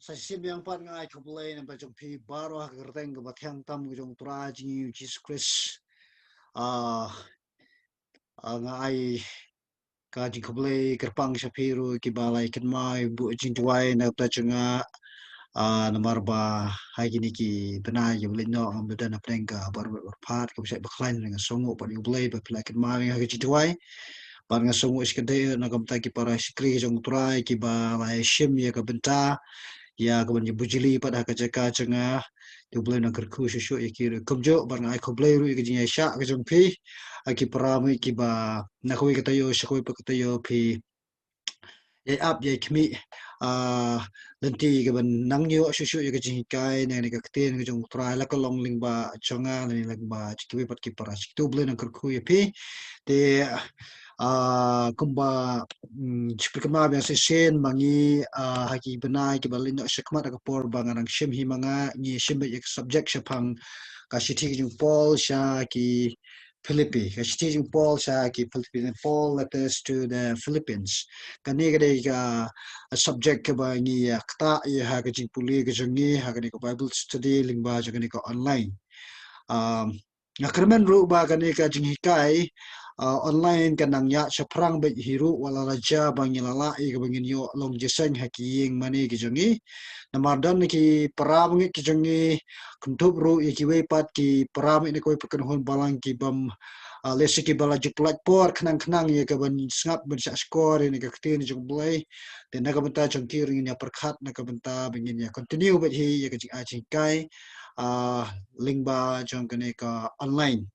sa sim yang pan ngai thuplei na bajong phi baro ha gerteng ga bathang tam ga jong tura ji Jesus Christ a ngai ka ji thuplei kerpang shapiru ki balai ken mai bu jing tuai na ta chunga namar ba hai gini ki benai yu le no am da na prenga bar phat ko se bakhlain nga songo pa yu blei ba pla ken mai ha ji tuai par nga songo iskade na kam ta ki para skri jong turai ki ba lai shim ya ka benta ya kaban ji bujili pada ka jaka changa tu blai na kerku shu ya ki kumjo bar ngai ko blai ru ki jinya sha ka jong phi aki parami ki ba na khoi ka tayo shakoi pa ka tayo phi ye ap ye khmi lenti ka ban nang yo shu ya ka jing kai na ni ka ten ka jong tra la ka long ling ba changa ni lag ba ki pat ki para tu blai na kerku ya phi te kumba chipikama biasa sen mangi haki benai ki balin no shikmat ka por bangarang shim hi manga ni shim ek subject shapang ka shithi jung Paul sha ki Philippi ka shithi jung Paul sha ki Philippines Paul letters to the Philippines ka ne gade ka subject ka ba ni kta ya ha ka jing puli ka jungi ha ka ni ko Bible study lingba jang ni ko online ngakermen ru ba ka ni ka jing hikai online ka nang ya chaprang be hiru wala raja bangilala i ka bangin yo long jeseng hakiying mani ki jongi namardan ki param ngi ki jongi kuntup ru i ki wepat ki param ni ko pekan hon balang ki bam lesi ki bala jiplat por khnang khnang ye ka ban snap ban sa score ni ka ktin jong blai te na ka benta jong ki ring ya perkhat na ka benta bangin ya continue be hi ye ka ji a chi kai lingba jong ka ne ka online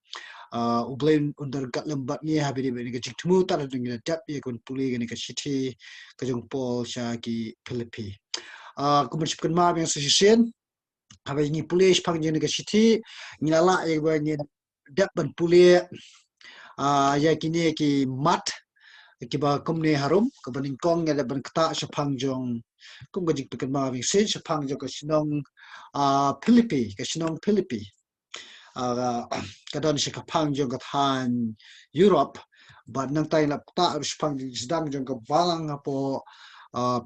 ublain under gat lembat ni habiri ni ka chitmu tar dung ni tap ye kon puli ni ka chithi ka jong pol sha ki Philipi kumership kan ma bang session habai ni puli phang ni ka chithi ni la ye ba ni dap ban puli ya kini ki mat ki ba kumne harum ka baning kong ya ban kta sha phang jong kum ga jik kan ma bang se sha phang jong ka sinong Philipi ka sinong Philipi kadon si kapang jong kathan Europe but nang tay lap ta ruspang sedang jong ka balang po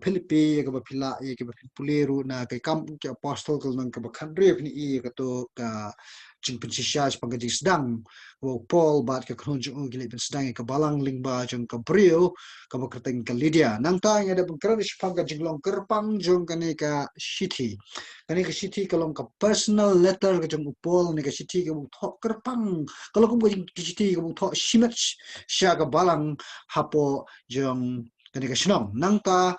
Philipi ka ba pila ka ba puliru na kay kam ki apostol kal nang ka ba country ni ka to ka jing pensisya pang jing sedang wo Paul bat ka kron jong gili pen sedang ka balang lingba jong ka brio ka ba kerteng ka Lydia nang ta nga da pang pang ka jinglong kerpang jong ka ni ka city kani ka city kalong ka personal letter ka jong Paul ni ka city ka thok kerpang kalau kum ka city ka thok simet sya ka balang hapo jong kani ka sinong nang ta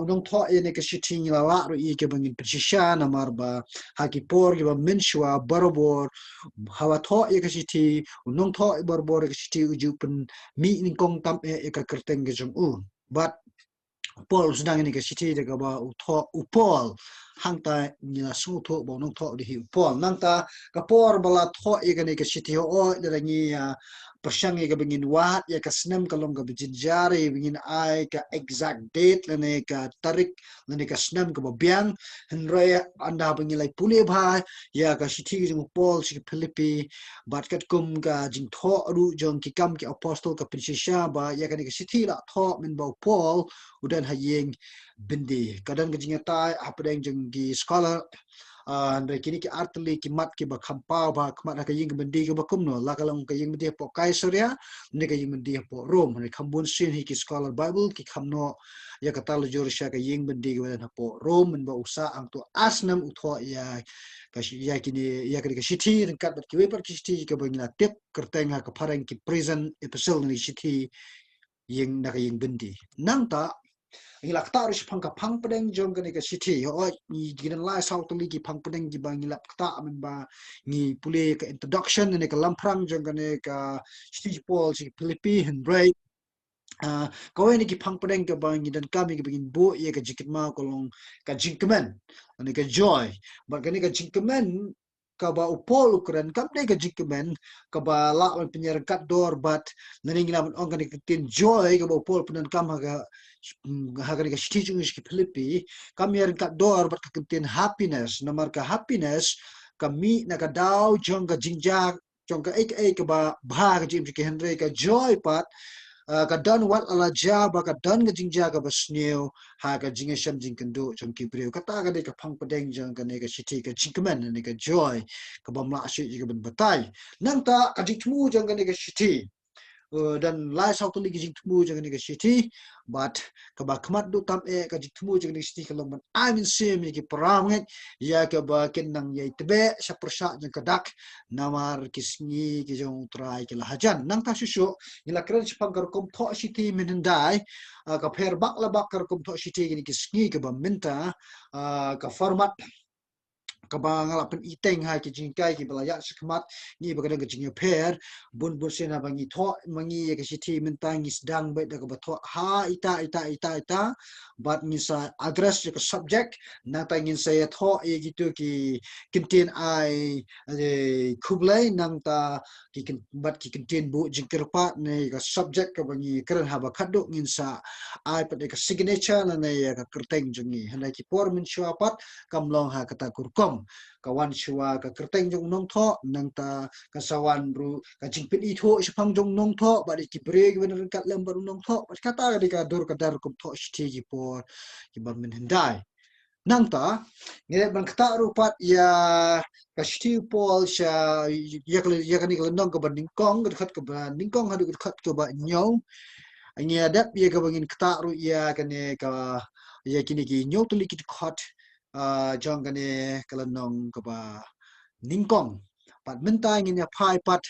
unong tho ye ne ka city ni la ro i ke bangin prisya na marba haki por ki ba menshwa barobor hawa tho ye ka city unong tho barobor ka city ujupen mi ni kong tam e ka kerteng ke jong but Paul sedang ini ke city de ka ba utho upol hangta ni la su tho bo nong tho di hi Paul nang ta ka por bala tho ye ka ni ke city o le ni persang ka bingin wat ya ka snem ka long ka bijari bingin ai ka exact date lene ka tarik lene ka snem ka biang henry anda bingin lai puli bha ya ka sithi jing Paul si Philippi bat kat kum ka jing tho ru jong ki kam ki apostle ka prinsesya ba ya ka ni ka sithi la tho min ba Paul udan hayeng bindi kadang ka jing tai apdeng jing gi scholar andai kini ki artli ki mat ki ba khampau ba kmat ka ying bendi ka ba kumno la kalong ka ying bendi po kaisaria ne ka ying bendi po rom ne khambun sin hi ki scholar bible ki khamno ya ka tal jor sha ka ying bendi ka po rom men ba usa ang to asnam utho ya ka ya kini ya ka sithi kat ki we par ki sithi ka ba ngila tep kerteng ha ka pharang ki prison episode ni sithi ying na ka ying bendi nang ta ngilak ta ris phang ka phang pedeng jong ka ni ka sithi ho ni ginan la sau to li ki phang pedeng ki bang ngilak ta men ba ni pule ka introduction ni ka lamprang jong ka ni ka sithi Paul si Philippi and right ko ni ki phang pedeng ka bang ngidan ka mi ki begin bo ye ka jikit ma ko long ka jinkmen ni ka joy ba ka ni ka jinkmen ka ba upol ukran kam ne ka jikmen ka ba la penyer kat dor bat naning lam ong ka ni tin joy ka ba upol penan kam ha hagan ka sithi chung ki Philippi kam yer ka dor bat ka tin happiness namar ka happiness ka mi na ka daw jong ka jingja jong ka ek ba bha ka jim ki henry ka joy pat kadon wat ala ja ba kadon ga jingja ga basneo ha ga jinga sham jing kendo jong kibriu kata ga de ka phang padeng jong ga ne ga city ga jingmen ne ga joy ka bamla shi ga ben batai nang ta ka jingmu jong ga ne ga city dan lai sau tu lagi jing temu jangan ni city but kaba kemat du tam ka jing temu jangan ni city kalau man amin sim ni peram ngai ya kaba kenang ya tebe sa persat jang kadak namar kisni ki jong trai ki lahajan nang ta susu ila keren sepang kar kom tho city menendai ka pher bak la bak kar kom tho city ni kisni ka ba minta ka format kabang alapan iteng hai ki jingkai ki balaya sekmat ni bagada ke jingyo per bun bun sena bangi tho mangi ya ke siti mentangi sedang baik da ke batho ha ita but misa address ke subject na tangin saya tho ye gitu ki kintin ai kublai nang ta ki bat ki kintin bu jingkerpa ne ka subject ke bangi keren ha bakado ngin sa ai pada ke signature na ne ya ka kerteng jengi handa ki por min syapat kamlong ha kata kurkom kawan shua ka kerteng jong nong tho nang ta kasawan ru ka jingpit I tho sepang jong nong tho ba ki breg ben kat lem baru nong tho ba kata ka dur ka dar kum tho sti ki por ki ba min hendai nang ta nge ban kata ru pat ya ka sti pol sha ya ka ni ka nong ka ban ning kong ka khat ka ban ning kong ha du ka khat ka ba nyau anya dap ya ka bangin kata ru ya ka ne ka ya kini ki nyau tu li ki khat jong kane kalanong kaba ningkong pat mentai ngin ya phai pat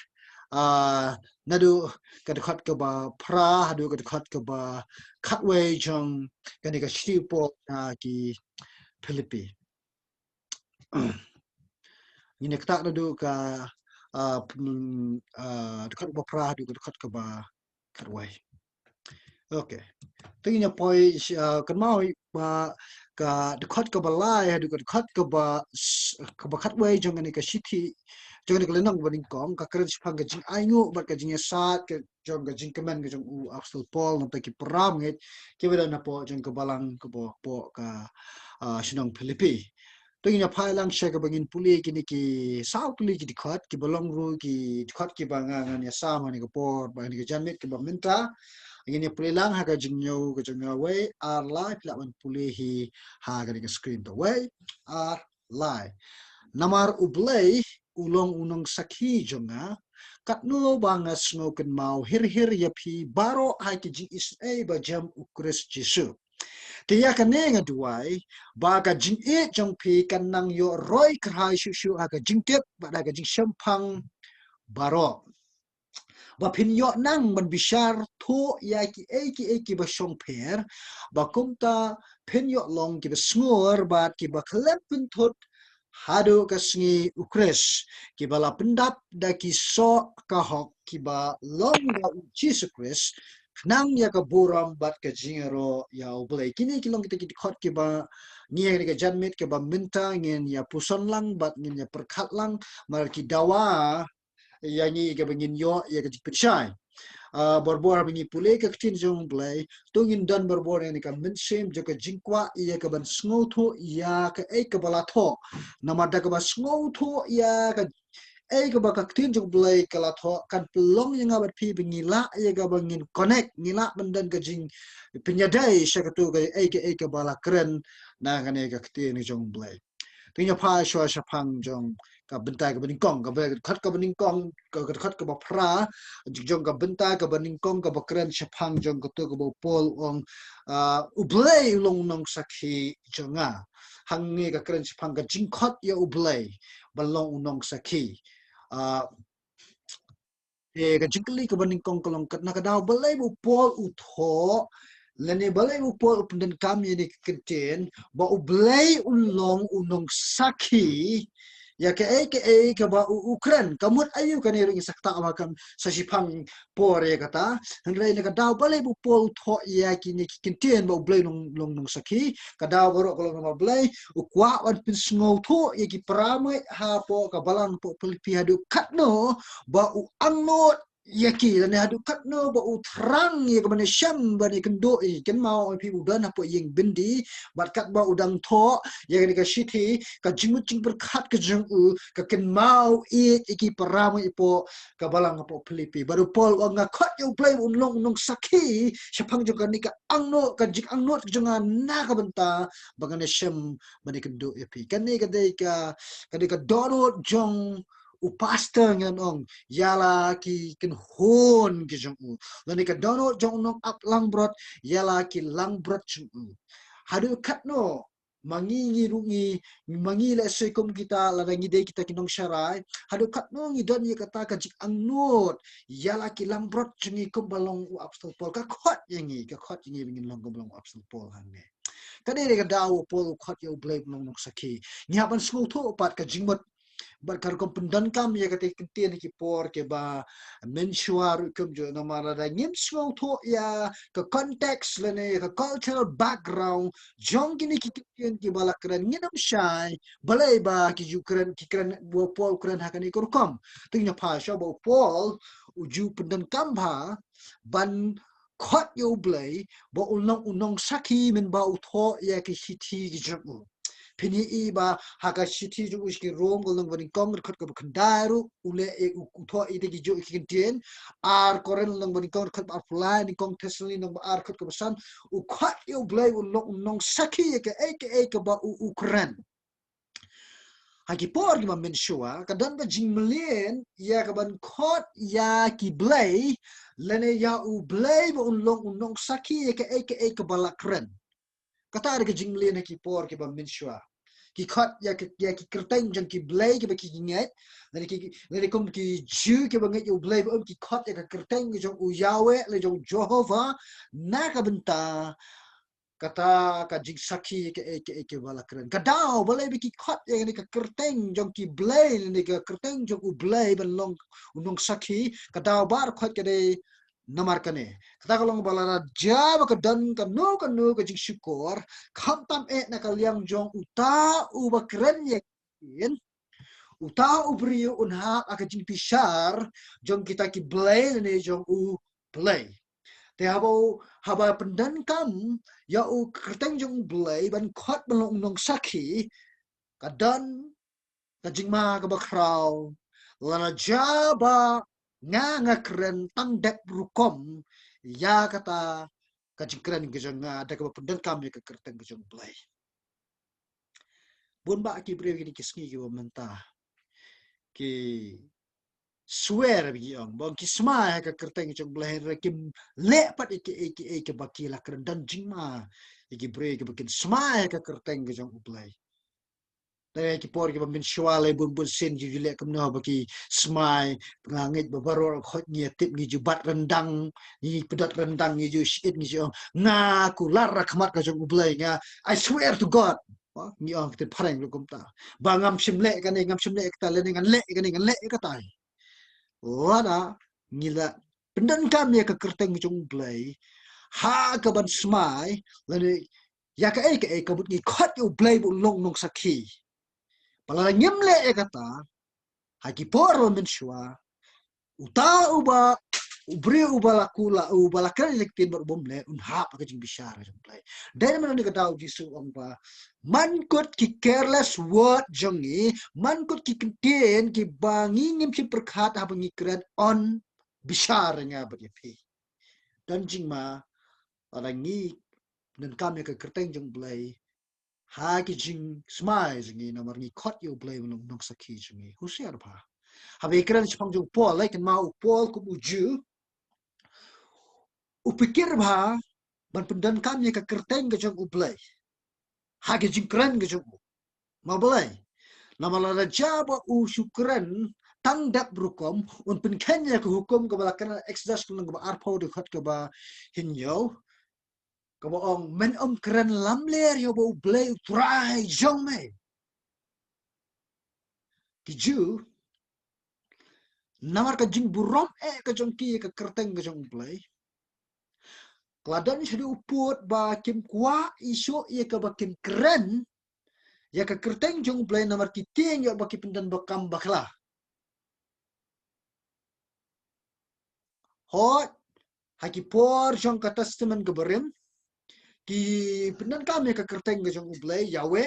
nadu kadkhat kaba pra hadu kadkhat kaba khatway jong kane ka shipo na ki Philipi ngin kata nadu ka kadkhat kaba pra hadu kadkhat kaba khatway okay tingnya poi kan mau ba ka dekat ke balai hadu ka dekat ke ba khatway jong ni ka city jong ni ka lenang ba kong ka keren sepang ka jing aingu ba ka jing sat ka jong ka jing kemen ka jong absol pol no ki peram nget ki beda na po jong ka balang ka po ka sinong Philipi tingnya phai lang sha ka bangin puli ki ni ki sau puli ki dekat ki balong ru ki dekat ki bangang ya sama ni ka por ba ni ka janmit ki ba minta ini pulilang haga jingyo ke jingyo way are live lawan pulihi haga di screen to way are live namar ublay ulong unong sakhi jonga katno banga snoken mau hir yapi baro hai ki jing is a ba jam ukris jisu tiya kanenga duai ba ka jing e jong pi kanang yo roy krai shu haga jing tep ba haga jing shampang baro ba pinyo nang man bishar tho ya ki ba shong per ba kumta pinyo long ki ba sngur ba ki ba klepin thot hado ka sngi ukres ki ba la pendap da ki so ka hok ki ba long da Jesus Christ nang ya ka buram bat ka jingero ya oblay kini kilong kita khot ki ba niya ni ka janmit ki ba minta ngin ya puson lang bat ngin ya perkhat lang mar ki dawa yani ka bangin yo ya ka jipchai borbor bingi pule ka tin jong blai tungin dan borbor ni ka min sem jo ka jingkwa ya ka ban snotho ya ka e ka bala tho namada ka ba snotho ya ka e ka ba ka tin jong blai ka la tho kan pelong yang abat pi bingi la ya ka bangin connect ngila bendan ka jing penyadai sya ka tu ka e ka bala keren na ka ne ka tin jong blai tinya pa shwa shapang jong ka bentai ka beningkong ka khat ka beningkong ka khat ka pra jong ka bentai ka beningkong ka bakren shapang jong ka to ka pol ong ublay long nong sakhi jonga hangi ka kren shapang ka jingkhat ya ublay balong nong sakhi ka jingkli ka beningkong kolong kat nakadaw balay bu pol utho lene balay upol upenden kami ni kenten ba ublay ulong unong sakhi ya ke ba ukran kamut ayu kan ring sakta makam sasipang pore kata hangrai ne kadaw balay upol tho ya kini kenten ba ublay nong sakhi kadaw baro kolong ma blay ukwa wan pin sngow tho ya ki pramai ha po ka balang po Philipi hadu katno ba u angot yaki dan hadu kat no ba utrang ye ke syam ba ni kendo ken mau pi udan apa yeng bindi bat kat ba udang tho ye ni ka shiti ka jimut jing berkat ke jeng u ka ken mau iki paramu ipo ka balang apa Philipi baru pol nga khat yo play unlong unong saki syapang juga ni ka angno ka jik angno jenga na ka benta bangane syam ba ni kendo epi kan ni ka dei ka dono jong upasta ngan ong yala ki kin hon ki jong u lani ka dono jong nok up lang brot yala ki lang brot jong u hadu kat no mangi rungi mangi le sekom kita la ngi de kita kinong syarai hadu kat no ngi don ye kata ka jik angnot yala ki lang brot jong i kom balong u apstol pol ka khot yangi ka khot yangi bingin long balong apstol pol hanne kadere ka dawo pol khot yo blade long nok saki nyapan smol tho pat ka jingmot barkar kom pendan kam ya kate kentien ki por ke ba mensuar kum jo na mara da ngim smau tho ya ka context lene ka cultural background jong kini ki kentien ki bala kran ngidam shai balai ba ki ukran ki kran bo pol kran hakani kur kom tingnya pa sha bo pol uju pendan kam ba ban khot yo blai bo unong saki men ba utho ya ki hiti ki jong pini iba haka shiti ju uski rom golong bani kong khot ko khandaru ule e utho ide gi jo ikintien ar koren long bani kong khot ar fulai ni kong tesli nong ar khot ko san u khat yo blai u nong saki ke ba ukran haki por gi men shua kadan ba jing melien ya ka ban khot ya ki blai lene ya u blai ba nong saki ke balakren kata ada ke jing melien haki por ki ba men shua ki khot ya ki kerteng jang ki blai ki ba ki ngai nani kom ki ju ki ba ngai u blai ba ki khot ya ka kerteng ki jong u yawe le jong Jehovah na ka benta kata ka jing saki ke bala keren kadao balai bi ki khot ya ni ka kerteng jong ki blai ni ka kerteng jong u blai ban long unong saki kadao bar khot ke de namar kane kata kalong balana jab ka dan ka no ka jing syukur kham tam na ka liang jong uta u ba keren ye kin uta u brio unha aka jing pisar jong kita ki blai ni jong u blai te haba pendan kam ya u kerteng jong blai ban khot belong nong saki kadan ka jing ma ka ba kraw lana jaba nga keren tang dep rukom ya kata ka jing keren ke jong ada ka pendan kam ya ka kerteng ke jong blai bun ba ki bre ki kisngi ki mentah ki swear bi yang bang ki sma ka kerteng jong blai re ki le pat ke baki la keren dan jing ma ki bre ki bakin sma ka kerteng ke jong blai Dari ki por ki pambin syawale bun sen ji jule kem no baki smai ngangit babaro khot ni tip ni jubat rendang ni pedat rendang ni ju shit ni jo ngaku lar khmat ka jong ublai nga I swear to god ni ong te pareng lu kum ta bangam simle kan ngam simle ka le ngan le ka tai lada ngila pendan kam ya ka kerteng jong ublai ha ka ban smai lani ya ka ka but ni khot u blai bu long nong sakhi Pala nyemle e kata, haki poro menshua, uta uba, ubri uba lakula, uba lakran elektin bar bomle, hap ka jing bishara jong play. Dari mana ni kata jisu ang ba, mankot ki careless word jongi, mankot ki kentien ki bangi ngim si perkat habang ngikran on bishara nga bagi Dan jing ma, orang ngi, dan kami ke kerteng jong play, Hagi jing smai jingi namar ni khot yo blai nong sakhi jingi husiar ba habe ikran chpang jong pol like ma u pol ku uju upikir ba ban pendan kam ye ka kerteng ke jong ublai hagi jing kran ke jong ma blai namala raja ba u syukran tangdak brukom un pen kenya ke hukum ke balakan exodus ku ba arpo de khot ke ba hinyo ke ba ong men kran lamler yo ba ublai try jong me Kiju namar ka jing burom ka jong ki ka kerteng ka jong play kladan shri uput ba kim kwa iso ye ka ba kim keren ya ka kerteng jong play namar ki ting ya ba ki pindan ba kam bakla hot haki por jong ka testament geberim ki penan kami ka kerteng ke jong ublay yawe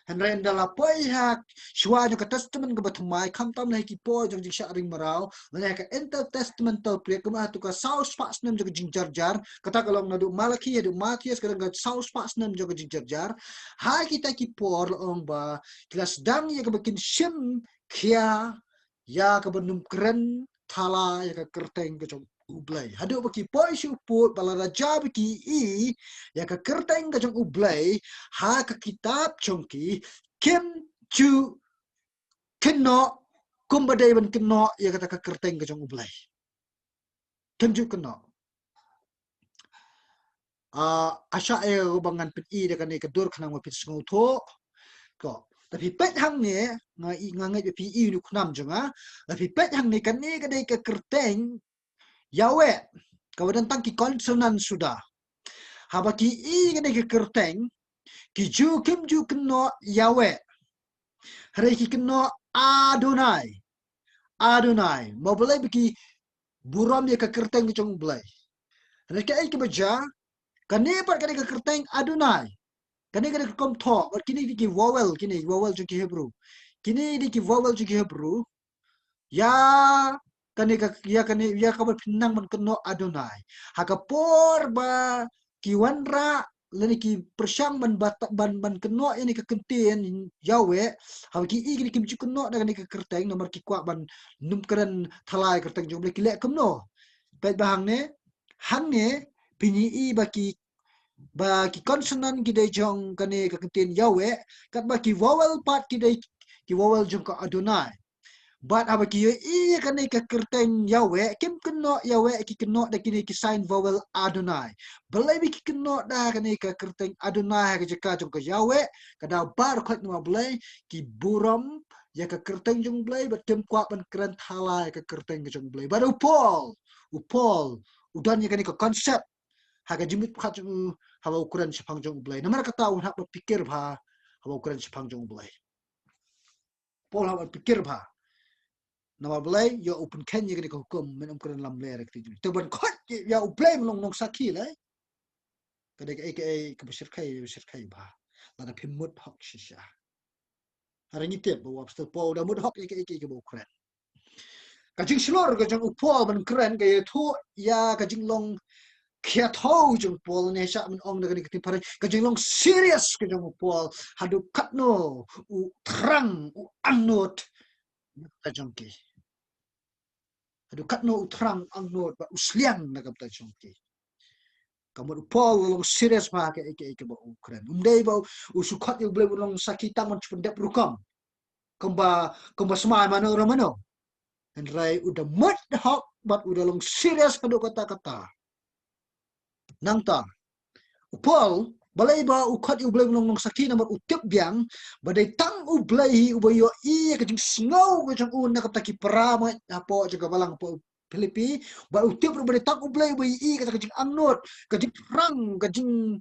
Henry ndala poi hak shwa ka testament ke batumai kam tam lai ki po jong jing sharing marau lai ka intertestamental pre ka tu ka saus pas nem jong jing jar jar kata kalong nadu malaki adu matias kadang ka saus pas nem jong jing jar jar hai kita ki por ong ba kelas dang ya ka bikin sim kia ya ka benum keren thala ya ka kerteng ke jong ublay hadu baki poi shu put balada jabki i ya ka kerteng ka jong ublay ha ka kitab chongki kim chu keno kumbadai ban keno ya kata ka kerteng ka jong ublay kim chu keno asya e bangan pit i de kan e ka dur khnang wa pit sngu tho ko tapi pet hang ne ngai pi i nu khnam jonga tapi pet hang ne kan ne ka dei ka kerteng yawe kawadan tang ki konsonan sudah habaki i ka dei ka kerteng ki ju kim ju keno yawe hari ki keno Adonai Adonai mau boleh bagi buram dia ke kerteng ke cong belai reka ai ke baja kane par kane ke kerteng Adonai kane kane ke kom tho or kini di ki vowel jo ki Hebrew kini di ki vowel jo ki Hebrew ya kane ya ka pinang man keno Adonai haka por ba ki wanra lani ki persyang ban keno ini ke kentien yawe hawi ki i kini kim chu keno da kane ke kerteng nomor ki kwa ban num keren thalai kerteng jo boleh ki lek kemno pet bahang ne hang ne pinyi i baki konsonan gidai jong kane ka kentien yawe kat baki vowel part gidai ki vowel jong ka Adonai but abaki i kane ka kerteng yawe kim keno yawe ki keno da kini ki sign vowel Adonai belai ki keno da kane ka kerteng Adonai ka jeka jong ka yawe kada bar khat no belai ki buram ya ka kerteng jong belai bat kem kwa ban keren thalai ka kerteng jong belai baru upol udan ya kane ka konsep haga jimit khat hawa ukuran sepang jong belai namar kata un hak berpikir ba hawa ukuran sepang jong belai pol hawa berpikir ba nama belai ya open ken ya kane ka hukum men ukuran lam le rek ti to ban khat ya ublai melong nong saki lai kada ka ke besir kai ba lana pimut hok shisha hari ni tep bawa pstel po da mud hok ke ba ukuran kajing slor ka jong upol ban keren ka ye thu ya kajing long kia thau jong pol ne sha men ong da ni pare kajing long serious ka jong pol hadu katno u trang u anot ka jong ki hadu katno u trang anot ba usliang na ka ta jong ki kamu pol long serious ma ke ba ukran dei ba usukhat yu ble long sakita mon chundep rukam kamba smai mano ramano and rai udah mud hok but udah long serious hadu kata nang ta upol balai ba ukhat u blai long saki number utip biang badai tang u blai u bayo i ka jing snow ka jang un na ka ki parama apo jaga balang po Philipi ba utip ru badai tang u blai u i ka jing angnot ka jing rang ka jing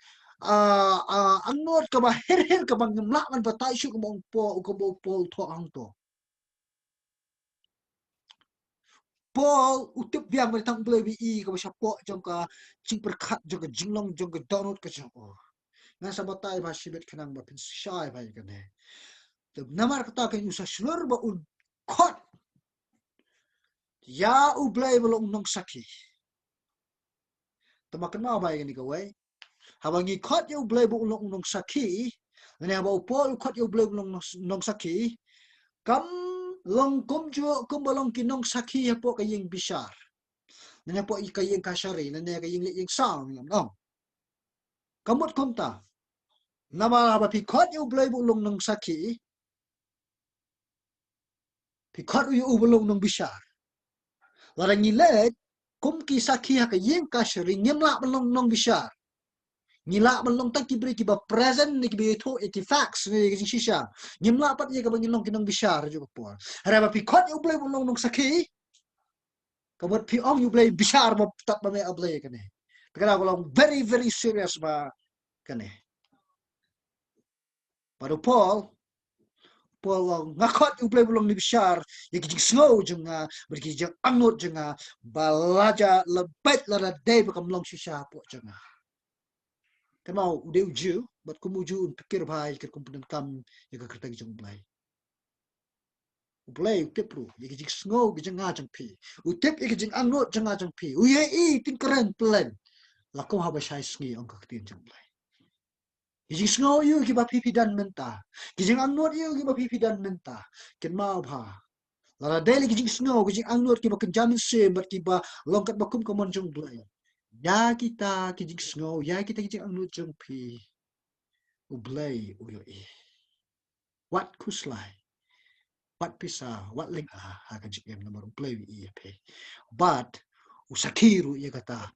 angnot ka ba her ka bang ngla man ba tai shu ka bang po ka bo pol tho ang to Paul utip biang badai tang blai i ka ba syapo jong ka jing perkhat jong ka jinglong jong ka download ka jang nga sabatai ba sibet kanang ba pin shy ba ikane the namar kata kan usa slur ba un khot ya u blai belong nong saki tamakan ma ba ikane kawai habangi khot ya u blai bu nong saki ne ba u pol khot ya u blai nong saki kam long kum ju kum balong ki nong saki ya po kayeng bisar ne po kayeng kasari ne kayeng le yeng sang ngam kamot konta nama ba pi khot ya u blai bu nong saki Pikat uyu ubulong nong bisar. Larang ngilet, kum ki sakhi ha ka yeng ka shri nyemla belong nong bisar. Ngila belong tak kibri ki ba present ni ki to iti facts ni ki shisha. Nyemla pat ye ka bangilong ki nong bisar ju po. Hara ba pikat yu blay belong nong sakhi. Kabot pi ong yu blay bisar ba tak ba me ablay kane. Takara belong very serious ba kane. Baru Paul Pol ngakot uplay bulong ni bishar ya kijing snow jenga berkijang angot jenga balaja lebet lara day bakam long shisha po jenga kan mau udah uju bat kumuju un pikir bhai ker kumpunan kam ya kerta kijang uplay utip ru ya kijing snow kijang ngajang pi utip ya kijing angot jenga jang pi uye I tin keren plan lakom haba shai sngi ang kaktin jang play kijing snow yu ki ba pipi dan menta kijing angot yu ki ba pipi dan menta ken mau bha Lara daily kijing snow, kijing angnut kiba kenjamin sim, bat kiba longkat bakum kamon jong blay. Ya kita kijing snow, ya kita kijing angnut jong pi. Ublay uyo I. Wat kuslay, wat pisa, wat ling ha kijing em nomor ublay I pe. But usakiru iya kata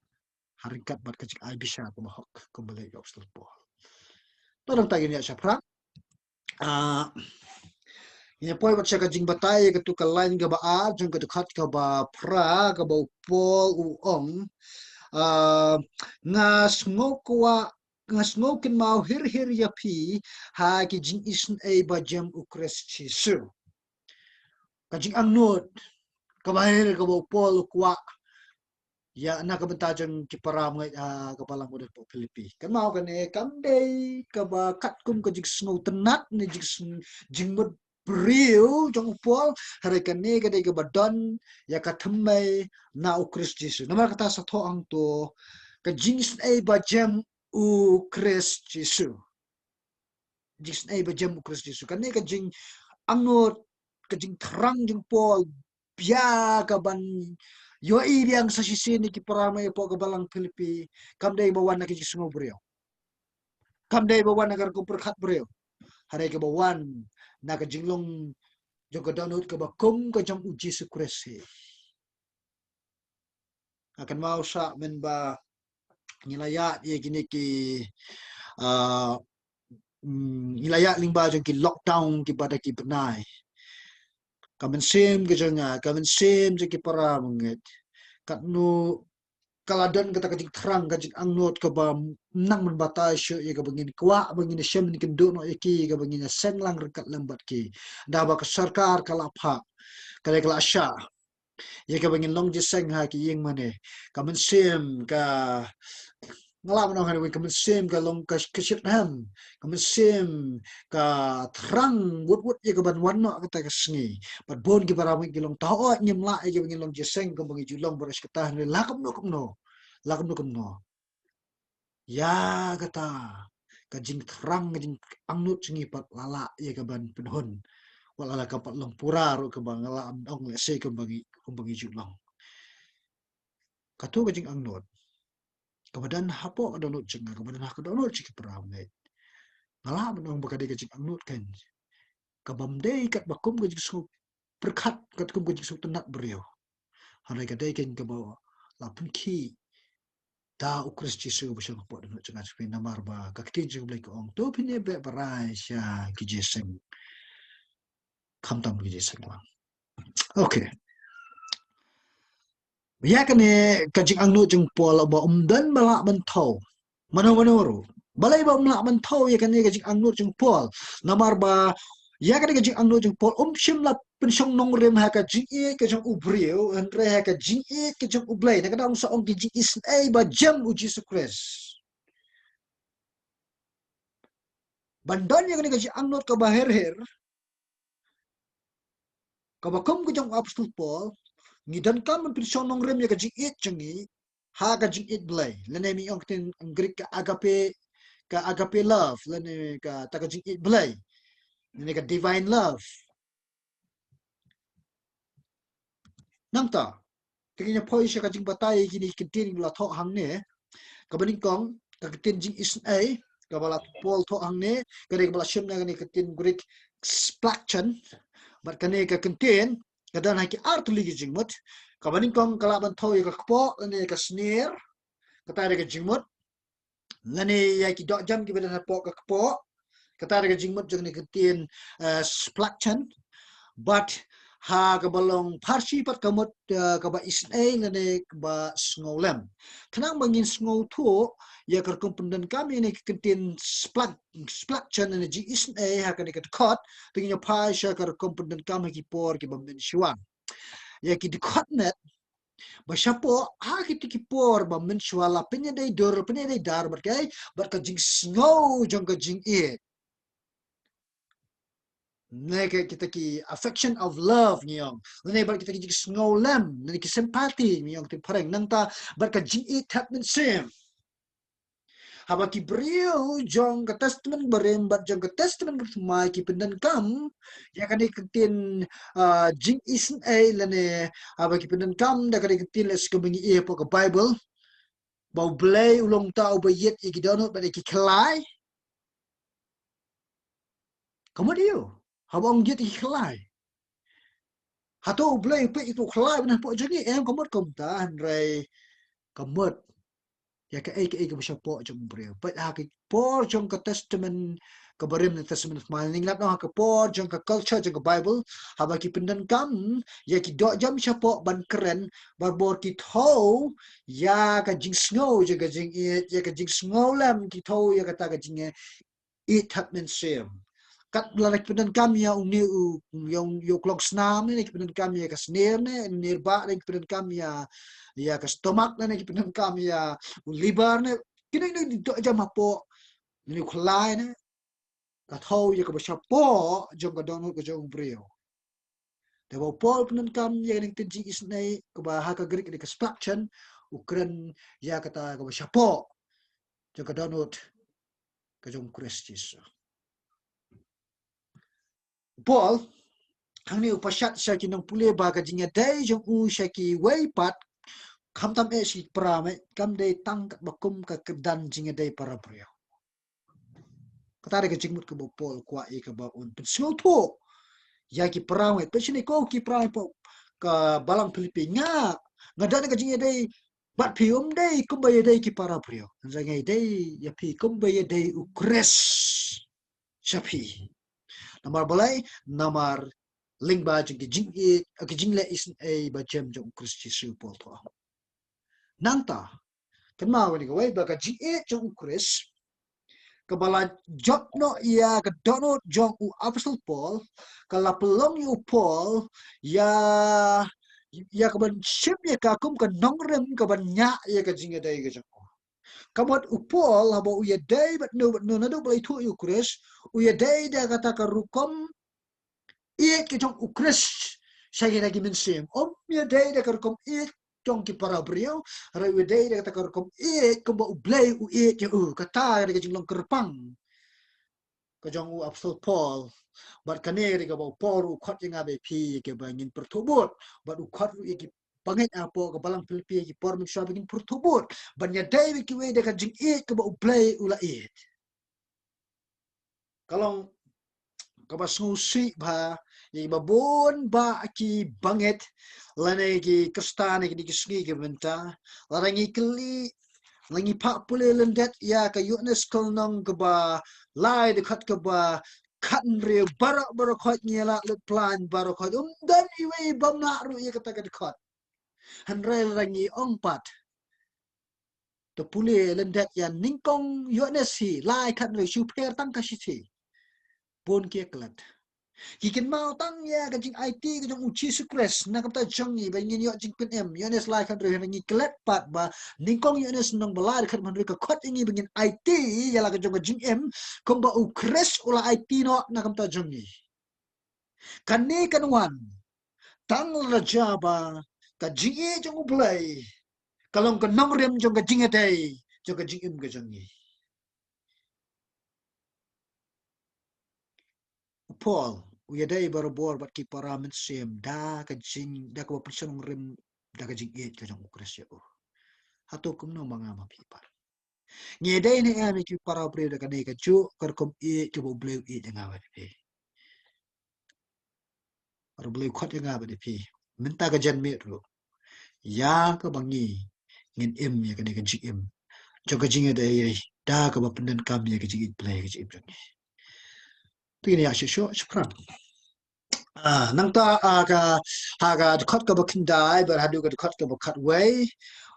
haringkat bat kijing ay bisa kumahok kumbali obstal po. Tolong tagin ya syapra. Ina poi bat saka jing batai ke tu kalain ke ba a jong ke dekat ke ba pra ke ba pol u ong ngas ngokwa ngas ngokin mau hir hir ya pi ha ki jing isen e ba jam ukres chi su ka jing angnut ke ba hir ke ba pol kwa ya na ka benta jong ki para ngai ke palang model po Philipi kan mau kan e kam dei ke ba kat kum ke jing snow tenat ni jing mud Beriu jong upol hari kani kadai ke badan ya katemai na ukris Jesu. Nama kata satu ang tu ke jings ai bajam ukris Jesu. Jings ai bajam ukris Jesu. Kani ke jing angut ke jing terang jeng pol bia ke ban yo yang sa sisi ni ki paramai po ke balang Philipi kam dai bawan na ke jing sungo beriu. Kam dai bawan na ko perkhat beriu. Hari ke bawan na ke jinglong jong danut ke bakum ke jong uji sukresi akan mau sa men ba nilayat ye gini ki nilayat lingba jong ki lockdown ki pada ki benai kamen sim ke jonga kamen sim je ki para menget kat nu kaladan kata kajing terang kajing angnot ke ba nang men batai syu ye ke bengin kwa bengin sem ni kendo no iki ke bengin senglang rekat lembat ki dah ba ke sarkar kalapha kala kala asya ye ke bengin long je seng ha ki yeng mane kamen sim ka ngala no ha kamen sim ka long ka kishit ham kamen sim ka terang wut wut ye ke ban wan no kata ke sngi pat bon ki bara ki long tao nyem la ye ke bengin long je seng ke bengin julong beres ketah ni la kam no lakum no ya kata kajing terang kajing angnut singi pat lala ye ke ban penhun walala kapat long pura ro ke bang ngala ong le se ke bangi julong katu kajing angnut kemudian hapo donut jenga kemudian hak donut cik peramai ngala menong bakade kajing angnut kan kabamdei kat bakum kajing su perkat kat kum kajing su tenat beriau hanai kadai kan ke bawa lapun ki ta ukris Jesu besar po donut jenga sepi namar ba kakti jeng blai ko ong to pine be barai sya ki jeseng kamtam ki jeseng lang okay ya kane kajing angnut jeng pol ba dan balak mentau mano balai ba umlak mentau ya kane kajing angnut jeng pol namar ba ya kane kajing angnut jeng pol shim la pensyong nong rem ha kajing e kajing ubriu andre ha kajing e kajing ublai na kada ong sa ong kajing is ai ba jam uji sukres bandan ya kane kajing angnut ka baher ka bakom kajing apostol Paul ngidan kam pensyong nong rem ya kajing e jengi ha kajing it blai lene mi ong tin Greek ka agape love lene ka takajing it blai lene ka divine love nang ta kanya poi sha kajing batai gini kitin la tho hang ne ka baning kong ka kitin jing is ai ka bala Paul tho hang ne ka re bala shim na ni kitin Greek splaction bat kane ka kitin ka dan ha ki art ligi jing mot ka baning kong kala ban tho ka po lene ka snare ka ta re ka jing mot lani ya ki dok jam ki beda po ka po kata daga jingmut jeng ni ketin splakchan but ha ka balong parsi pat kamot ka ba isnay na ne ka ba snowlem kanang mangin snow to ya kar komponen kami ne kentin splak chan ne ji isnay ha ka ne ka kot tingnya pa sha kar komponen kami ki por ki bam shiwan ya ki dikot net ba shapo ha ki ki por bam shwala penya dai dor penya dai dar bar kai bar ka jing snow jong ka jing e Neke kita ki affection of love ngiyong. Nene bar kita ki snowlem, nene ki sympathy ngiyong ti pareng nang ta bar ka jing it hatmen sim. Haba ki brio jong ka testament barem bat jong ka testament mai ki pendan kam ya kan ikin jing isen ay lane haba ki pendan kam da kan ikin les ko bingi e po ka Bible. Bau blay ulong tao ba yet iki donut ba ki kelai. Kamu dio. Haba ong yet iki kelai. Hato blay pe itu kelai na po jangi em kamot ta rai kamot ya ka ai ka bisa po jong brio but ha ki po jong ka testament ka barim na testament of mining lat no ha ka po jong ka culture jong ka Bible ha ba ki pendan kam ya ki do jam siya po ban keren bar bor ki tho ya ka jing snow jong ka jing ya ka jing snow lam ki tho ya ka ta ka jing it hatmen sim kat lalak pendan kam ya uni yung klok snam ni pendan kam ya ka snare ne nirba ni pendan kam ya ka stomach na ni pendan kam ya liver ne kini ni do jam po ni khlai ne ka thau ya ka ba po jong ka don ka jong brio de ba po pendan kam ya ni tin ji is nei ka ba ha ka grik ni ka struction ukren ya ka ta ka ba po jong ka don ka jong kristis Paul hang ni upashat sya ki nang pule ba ka jinga dai jong u sya ki wei pat kam tam e si prame kam dai tang kat bakum ka kedan jinga dai para pria katare ka jingmut ka bo Paul kwa e ka ba un pen snow to ya ki prame pe sini ko ki prame po ka balang Philipi nga ngadan ka jinga dai bat pium dai kum ba dai ki para pria zangai dai ya pi kum ba dai ukres sapi namar balai namar ling ba jing jing e ka jing le is a ba jem jong kristi su pol to nanta kan ma wani ga wai ba ka jing e jong kris ka bala jot no ya ka dono jong u apostle Paul ka la pelong yu Paul ya ya ka ban ship ya ka kum ka nongrem ka ban nya ya ka jing e dai ga jong kamot u Paul habo u ya dai but no na do balai tu yu kris u ya dai da kata ka rukom iet ki tong ukres saya lagi mensim om ya dai da kar kom iet tong ki para brio ra we dai da kar kom iet ko ba ublay u iet ya kata da jing long kerpang ka jong u apostol Paul bat kaneri ka ba Paul u khot yang abe pi ke ba ngin pertubut bat u khot u ki pangit apo ka balang Philipi ki por mi sa begin pertubut ban ya dai ki we da ka jing iet ko ba ublay u la iet kalong kabasusi ba yi babon ba ki banget lane ki kastane ki kisni ki benta larangi kli langi pa pule lendet ya ka yunes kol nong ka ba lai de khat ka ba khan re bara khot nyela le plan bara khot dan iwe bam na ru ye kata ka khot han re rangi ong pat to pule lendet ya ningkong yunes si lai khat re shu per tang ka shi bon kia klat Kikin mau tang ya ka jing IT ka jong uchi sukres na kapta jong ni ba ngin yo jing pen em yo nes lai kan re ngi klet pat ba ningkong yo nes nong balar kan man re ka khot ngi bengin IT ya la ka jong jing em kong ba ukres ula IT no na kapta jong ni kan ni kan wan tang la jaba ka jing e jong play kalong ka nong rem jong ka jing e dai jong ka jing em ka jong ni Paul uya dai baru bor bat ki paramen sem da ka jing da ka person rem da ka jing et ka jong ukres ya hato kum no mga mapipar nge dai ne ame ki para bre da ka ne ka chu kar kom e ki bo bleu e nga ba pe ar bleu khot nga ba de pe min ta ka jan me ro ya ka bangi ngin em ya ka ne ka jing em jo ka jing da ye da ka ba penden kam ya ka jing play ka jing tu ni ya sho shukran nang ta aga haga khot ka bakin dai ber hadu ga khot ka bakat way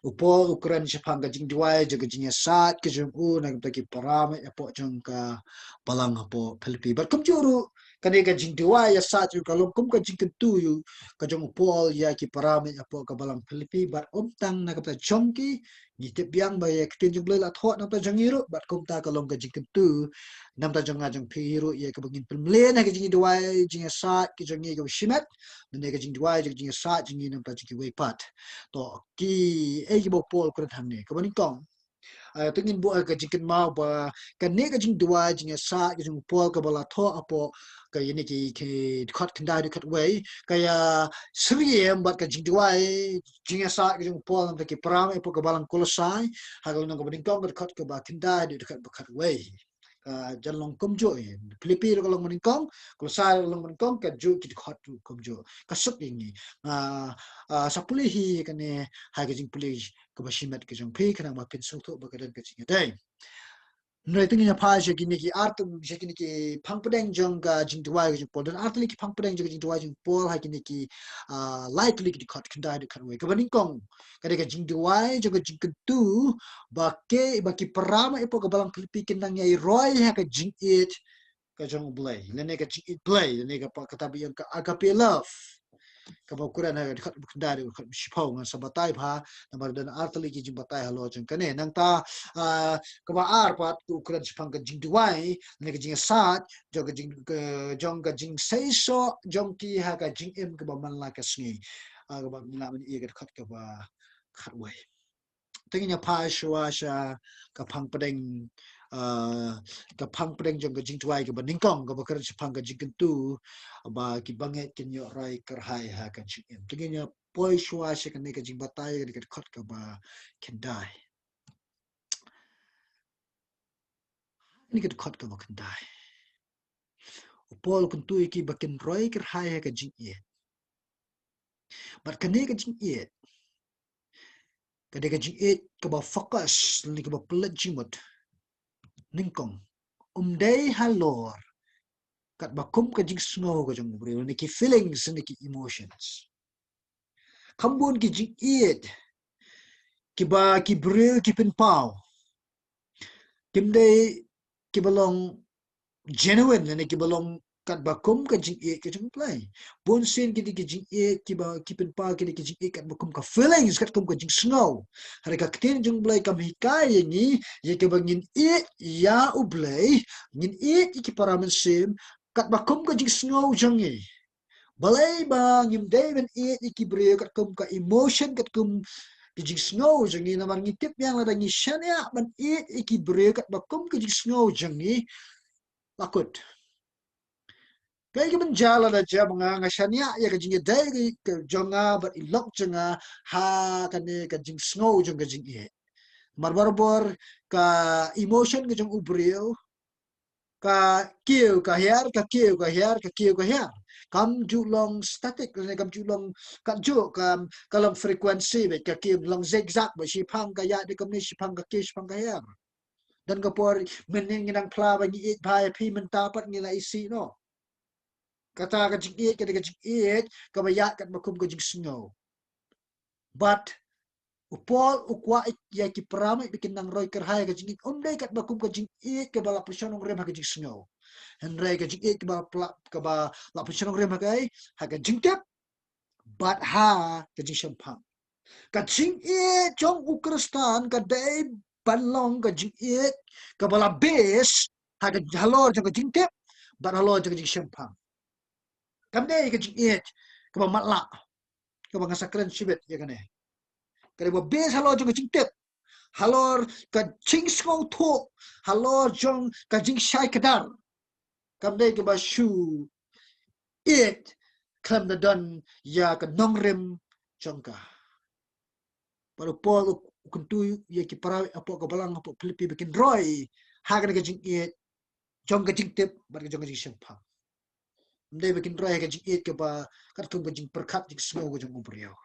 upo ukran chapang ga jing duai jaga jing sat ke jung u na ta ki param ya po jung ka palang po Philipi ber kum juru kane ga jing duai ya sat yu kalom kum ka jing tu yu ka jung pol ya ki param ya po ka balang Philipi ber tang na ka ta jong ki ni te biang ba ya kitin jung le la thot na ta jang iru ber kum ta kalom ka jing tu nam ta jong ajong phiru ye ka bangin pemle na ka jing duai jing sat ki jong ye ka shimat ne ka jing duai jing sat jing nam ta jing we pat to ki e ki bo pol ko thang ne ka bani kong tengin bo ka jing ma ba ka ne ka jing duai jing sat jing pol ka bala tho apo ka yini ki khot kanda di khot we ka ya sri em bat ka jing duai jing sat jing pol nam ta ki pram e po ka balang kolosai ha ka no ka bani kong ka khot ka ba kanda di khot we jan long kum jo Philipi lo long maning kong ko sa long maning kong ka jo ki khot tu kum jo ka suk ing ni sa puli hi ka ne ha ga jing puli ka ba shimat ka jong phi kana ma pin sung tho ba ka den ka jing dai noi tingi na pha je ki ni ki art je ki ni ki phang padeng jong ka jing tuwa ka jing pol dan art li ki phang padeng jong jing tuwa jing pol ha ki ni ki likely ki khot kanda de kan we ka baning kong ka de ka jing tuwa jo ka jing tu ba ke ba ki parama ipo ka balang Philipi kinang yai roy ha ka jing it ka jong blay lene ka jing it blay lene ka pa katabi yang ka agape love kapag kuran ha kat dari kat sipaw nga sa batay pa na mardan artali ki jing batay halo jeng kane nang ta kaba arpat ku kuran sipang ka jing duwai ne ka jing sat jong ka jing jong ka jing seiso jong ki ha ka jing em ka ba man la ka sngi kaba mina man i ka khat ka ba khat wai tingnya pa shwa sha ka phang padeng ka phang padeng jong ka jing tuai ka ba ningkong ka ba kar phang ka jing tu ba ki banget kin yo rai kar hai ha ka jing em tingnya poi shwa sha ka ne ka jing batai ka khot ka ba ken dai ni ka khot ka ba ken dai pol kun tu ki ba ken roi kar hai ha ka jing ye but ka ne ka jing ye ka de ka jing ye ka ba focus ni ka ba plat jimot ningkong dei halor kat bakum ka jing snow ka jong brio ni ki feelings ni ki emotions kambun ki jing it ki ba ki brio ki pen pau kim dei ki balong genuine ni ki balong kat bakum ka jing it ka jong play bon sin ki ki jing it ki ba ki pen pau ki jing it kat bakum ka feelings kat kum ka jing snow hari ka ktin jong play kam hikai ni ye ki bangin it ya u play ngin it ki paramen sim kat bakum ka jing snow jong ni balay ba ngim David it ikibre kat kum ka emotion kat kum kijing snow jangi na man ngitip yang la dangi shania man it ikibre kat ba kum kijing snow jangi lakut kay ki jala da ja mga nga shania ya ka jingi dai ka jonga ba ilok janga ha kane ka jing snow jang ka jing it marbarbor ka emotion ka jang ubreo ka kêu ka hiar ka kêu ka hiar ka kêu ka hiar kam ju long static ne kam ju long kan ju ka long frequency be ka kêu long zigzag ba si phang ka ya de kam ni si phang ka ke si phang ka hiar dan ka por men ni nang pla ba ni it pa pi men ta pat ni la isi no kata ka jik it ka jik it ka ba ya ka ba kum ka jik snow but upol ukwa ya ki prama bikin nang roy kerhaya ka jing dai kat ba kum ka jing it ka ba la pushon rem ka jik snow Henry ka jing it ka ba la pushon rem ka ai ha ka jing tep but ha ka jing shampang ka jing it jong ukristan ka dai balong ka jing it ka bala base ha ka halor ka jing tep but halor ka jing shampang kam dai ka jing it ka ba matla ka ba ngasakren sibet ya kan ka ba base halor ka jing tep halor ka jing sngau tho halor jong ka jing shai kadar kam dai ka ba shu it kam da don ya ka nongrem jongka paru pol kuntu ya ki para apo ka balang apo Philipi bikin roy ha ka jing it jong ka jing tep bar ka jong ka jing shempa ndai bikin roy ka jing it ka ba ka tum ka jing perkhat jing snow ka jong ubriyo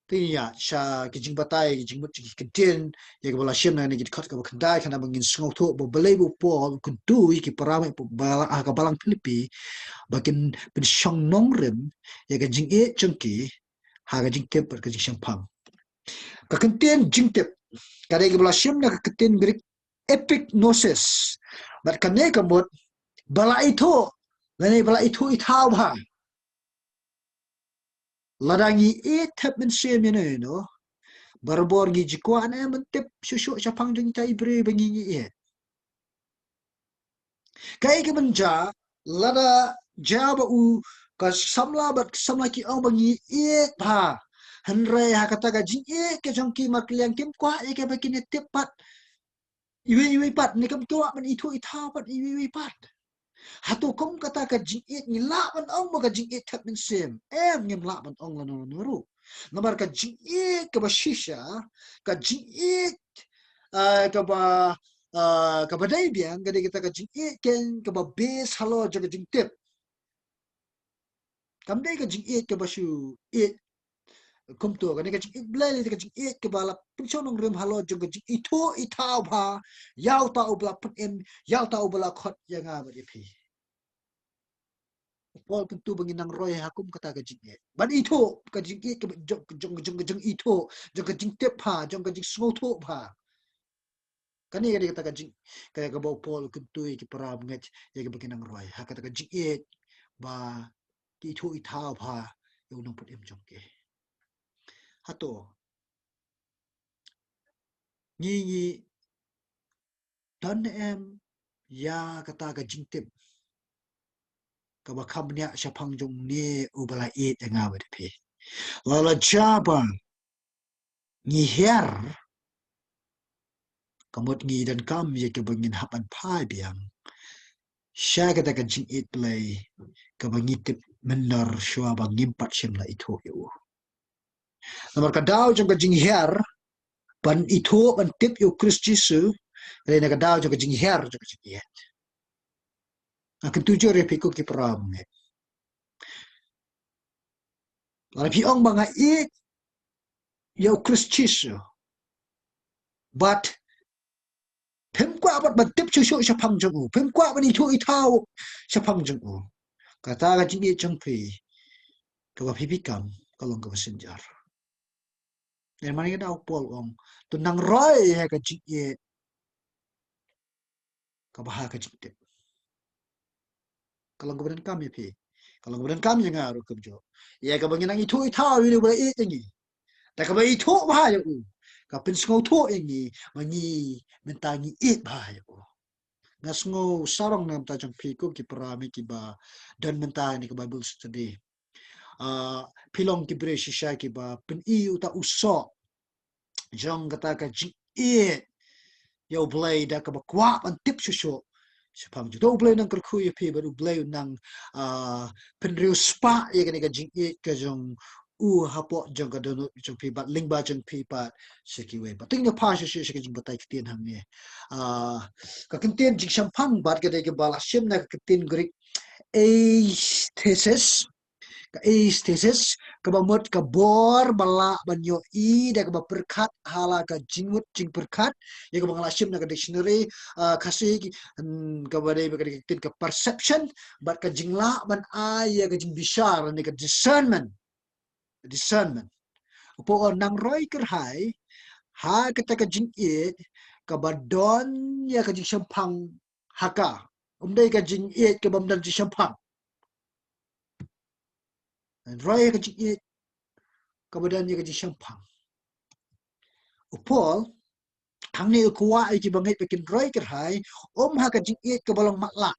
Tinya sha kijing batai kijing mut kiden ya ke bala shem na ni kit ka kandai kana bangin sngau tho bo belai bo po kuntu ki parame po bala ka balang Philipi bakin bin shong nong rem ya ke jing e chungki ha ga jing tep ka jing shang pang ka kenten jing tep ka de ke bala shem na ka kenten grik epic gnosis bat ka ne ka mot bala itu ngani bala itu ithau ba ladangi e tep bin shem ne no barbor gi jikwa na mentep shushu chapang jing tai bre bangi ni e kai ke banja lada jaba u ka samla bat samla ki au bangi e ha hanre ha kata ga jing e ke jong ki mak liang kim kwa e ke bakin tep pat iwi iwi pat ni kam tua man itu itha pat iwi iwi pat hatu kom kata ka jing e ni la ban ong ba ka jing e tap min sem ngem la ban ong la no ru namar ka jing e ke ba shisha ka jing e ka ba ka ba dai biang ga kita ka jing e ken ka ba base halo jaga jing tip kam dai ka jing e ka ba shu e kum to ka ne ka jing e blai ka jing e ka ba la pun chonong rem halo jaga jing ito itau ba yau ta ubla pun em yau ta ubla khot yanga ba di phi Paul tentu benginang roy hakum kata ka jing e ban ito ka jing e ka jong jong jong jong ito jong ka jing tip ha jong ka jing sngo tho ba kani ka kata ka jing kaya ka bau Paul kentui ki param nget ya ka benginang roy ha kata ka jing e ba ki ito itau ba yu nang put em jong ke hato ni dan em ya kata ka jing tip ka ba kham nya shapang jong ne ubala e nga ba de pe lala jaba ni her kamot ngi dan kam ye ke bangin hapan phai biang sha ka ta ka jing it play ka bangi tip menor shwa ba ngimpat shem la itho yo namar ka daw jong ka jing her ban itho ban tip yo Chris Jisu le na ka daw jong ka jing her jong ka jing ye akan tujo re piko ki pram ne la pi ong ba nga it yo Chris Jisu but phem kwa bat ban tip chu shu sha phang jong u phem kwa ban itho ithao sha phang jong u ka ta ka jing ye jong phi ka ba phi pi kam ka long ka messenger yang mana kita pol om tunang roy he ka jing ye ka bah ka jing te kalau kemudian kami pi kalau kemudian kami yang ngaruh kerja ya ka bangin ang itu itau ini boleh it ini tak ka ba itu bah ya u ka pin sngo to ini mangi mentangi it bah ya u ngas ngo sarong nam ta jang pi ko ki parami ki ba dan mentani ka bible study pilong ki bre shisha ki ba pin I uta uso jong kata ka jing it yo blay da ka bakwa an tip shusho sipam ju do blay nang kerku ye pe baru blay nang penriu spa ye ka jing e ka jong u hapo jong ka dono jong pe bat ling ba jong pe pat seki we but ting pa shi shi ka jing batai kiten ham ne ka kenten jing shampang bat ka de ka bala shim na ka kenten grik a thesis ka estesis ka ba mot ka bor bala banyo I da ka ba perkat hala ka jingmut jing perkat ya ka bangala shim na ka dictionary kasi ka ba dai ka tin ka perception but ka jingla ban ya ka jing bishar ni ka discernment po nang roy kerhai ha ka ka jing it ka ba don ya ka jing shampang haka umdai ka jing it ka bam dan jing shampang roy ka jing it kemudian dia kerja syampang. Upol, hang ni kuwa ai ki bangai pekin roi kerhai, ha ka jing it ke balong matla.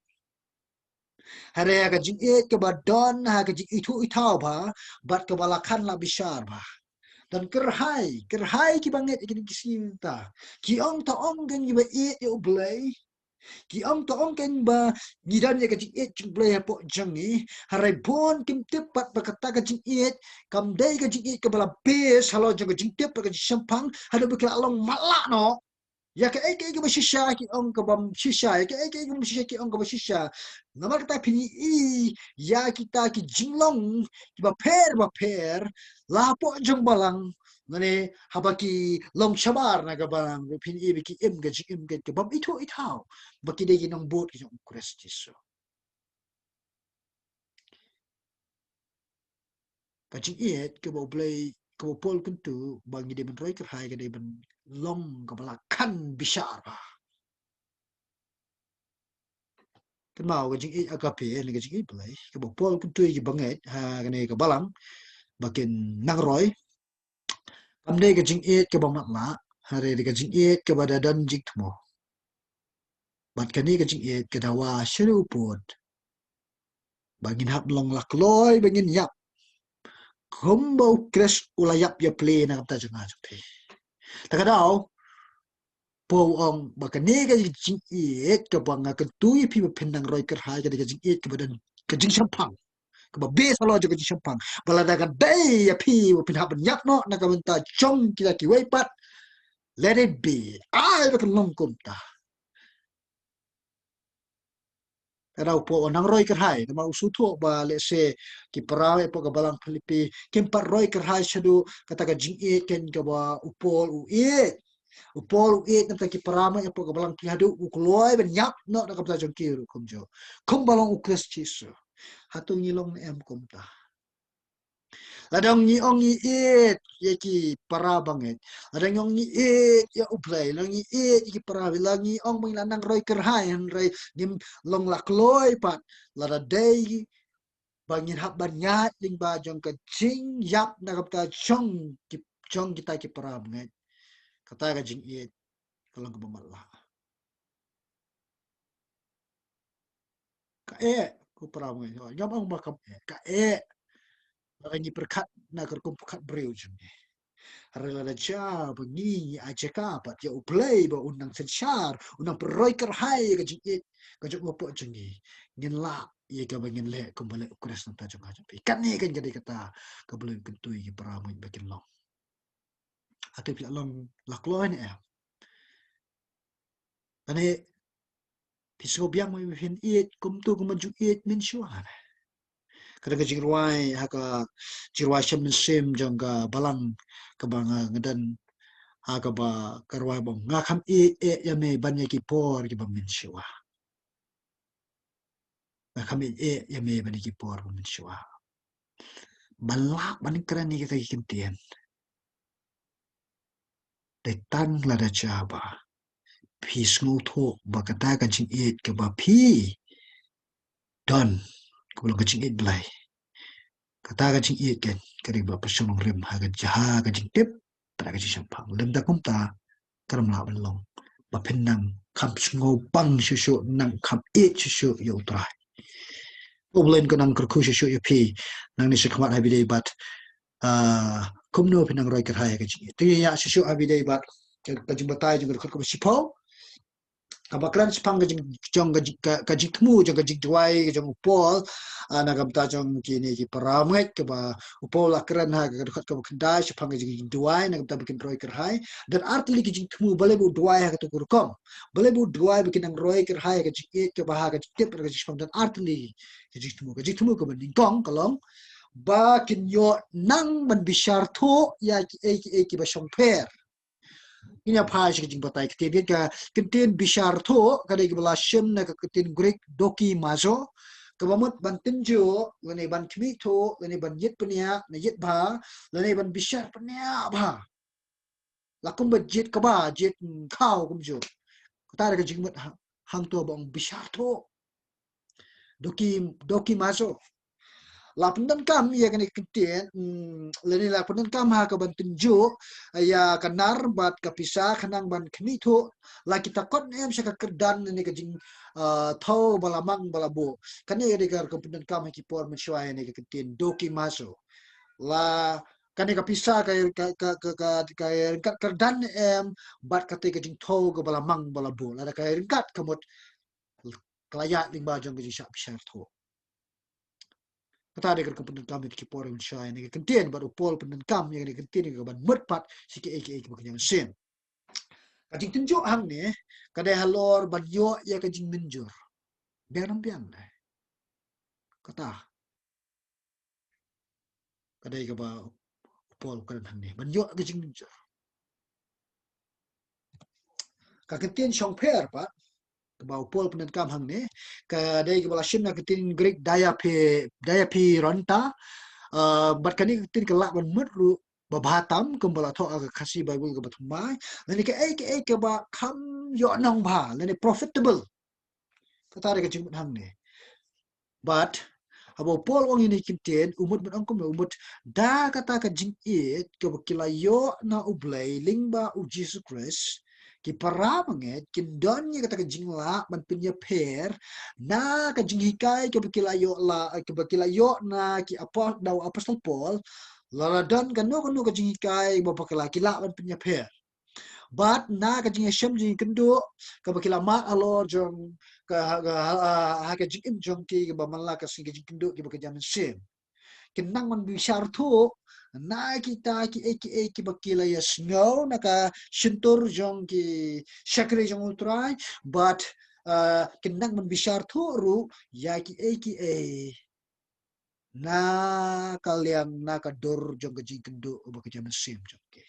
Hare ha ka jing it ke badon ha ka jing itu itau ba, bat ke balakan la bishar ba. Dan kerhai ki bangai ki kisinta. Ki ong ta ong kan ba it yo blai. Ki ong ta ong kan ba gidan ya ka jing it jing blai po jangi. Harai bon kim tepat berkata ka jing it kam dai ka jing it ke bala bes halo jang ka jing tep ka jing sampang hada bekla long malak no ya ke ai ke bashisha ki ong ka bam shisha ya ke ai ke bashisha ki ong ka bashisha namar kita pini ya kita ki jinglong ki ba per lapo jong balang ngane habaki long chabar na ga balang pini bi ki im ga ke bam ito itao baki de ki nong bot ki jong krestis ka ching iet ke bo play ke bo pol kuntu bang de ben roi ka hai ga de ben long ka bala kan bishar cái màu cái chữ ít agape này cái chữ ít lại cái bộ Paul cái tuy cái bằng ấy ha cái này cái balang bakin nang roy am đây cái chữ ít cái bằng mặt lá ha đây cái chữ ít cái bada dan jik mo bat cái này cái chữ ít cái dawa shiru pod bagin hap long lak loy bagin yap combo crash ulayap ya play na kata janga jute ta cái đó po ong bakan ne cái chữ ít cái bằng cái tuy phi pin nang roy cái hai cái chữ ít cái bada cái chữ sampang ba base lo juga di Sempang bala daga day ya pi wo pin haban yak no na kamenta chong kita ki way pat let it be ai ba kan long kum ta era po nang roy kan hai ma usu tho ba le se ki prawe po ka balang Philipi kim par roy kan hai shadu kata ka jing e ken ka ba upol u e na ki parama po ka balang ki hadu u kloy ben yak no na kamta jong ki ru kum jo kum balong u kres chisu hatung ngilong na em kum ta Ladang ni ong ni it ye ki para banget. Ladang ong ni it ya uplay. Lang ni it ki para lang ni ong mong lanang roy kerhay han roy nim long lak loy pat. Lada day bangin hap banyat ling ba jong ka jing yap na kapta chong kita ki para banget. Kata ka jing it kalau ka bamala. Ka ku para banget. Ngam ong makam ka lagi perkat na kerkum perkat beriu jeng. Relaraja bengi aja kapat ya uplay ba unang sensar unang peroy kerhai ka jingit ka jok ngopo jengi ngin la ye ka bangin le kumbale ukres nang tajong aja kan ni kan jadi kata ka belum kentui ki paramu bakin long atau pila long laklo ni ane piso biang mo fin it kum tu kum ju it min shuan kada ka jingruai haka jirwa shem sim jong ka balang ka banga ngadan aga ba karwa bong nga kham ya me banya ki por ki ba min shiwa nga kham ya me banya ki por ba min shiwa balak ban kran ni kita ki tien de tan la da cha ba phi snu tho ba ka ta ka jing ka ba phi don ko lo ka jing blai ka ta ka jing ken ka ri ba pa shong rem ha ga jaha ka jing tip tra ka ji sham phang lem da kum ta karam la ban long ba phen nang kham sngo pang shu shu nang kham shu shu yo tra Problem ko nang kurku shu yu pi nang ni sikmat habide bat kumno pinang roi kerhaya ka jingi ti ya shu habide bat ka jimbatai jing kurku sipo abaklan sipang ka jing jong ka jing tmu jong ka jing duai ka jong upol na ka bta jong ki ni ki paramet ka ba upol akran ha ka khat ka khandai sipang ka jing duai na ka bta bikin roi kerhai dan artli ki jing tmu bale bu duai ha ka tu kurkom bale bu duai bikin ang roi kerhai ka jing ka ba ha ka tip ka jing sipang dan artli ka jing tmu ka ban kong kalong ba kin yo nang man bishar tho ya ki ba shong per ini apa sih kecing batai ketin ka ketin bishar tho kada ki bala shem na ka ketin grek doki mazo kabamut ban tinjo lene ban kmi tho lene ban yit punya na yit ba lene ban bishar punya ba lakum ba jit ka ba jit khao kum jo ta ka jing mat hang to bong bishar tho doki mazo lapundan kam ya kani ketien leni lapundan kam ha ka bantin jo ya kanar bat ka pisa khanang ban khni tho la kita kon em sa ka kerdan ni ka jing tho balamang balabo kani ya ka kapundan kam ki por men shwa ni ka ketien doki maso la kani ka pisa ka ringkat kerdan em bat ka te ka jing tho ka balamang balabo la ka ringkat kamot kelayat ling ba jong ka jing sha pisa tho kata dia kemudian kami di kipor yang syai ni kentien baru pol penden kam yang kentien yang ban merpat sikit bukan yang sen Kajing tunjuk hang ni, kadai halor banyo ya kajing menjur. Biang biang dah. Kata, kadai ke ba pol kan hang ni. Banyo kajing menjur. Kaketian syong per pa, ke ba pol penen kam hang ni, kadai ke bala shin na ketin Greek daya pi ronta, bat kani ketin kelak ban mudru babatam kembala to aga kasih Bible ke batumai. Lani ke ba kam yo nong ba, lani profitable. Kata ada kajing hang ni. But abo pol wang ini kinten umut angkom umut da kata ka jing it ke bakila yo na ublay lingba u Jesus Christ ki para manget kin don ni kata ka jing la man pinya per na ka jing hikai ke bakila yo na ki apa daw apostol Paul la don kanu ka jing hikai ba bakila kila man pinya per. But na ka jing shem jing kendo ka bakila ma alor jong ha ka jing jong ki ba mala ka sing jing kendo ki ba ka jamin sem kinang man bishar thu na kita ki bakila ya snow na ka shintur jong ki shakre jong ultrai but kinang man bishar thu ru ya ki na kalian na ka dor jong ka jing kendo ba ka jamin sem jong ki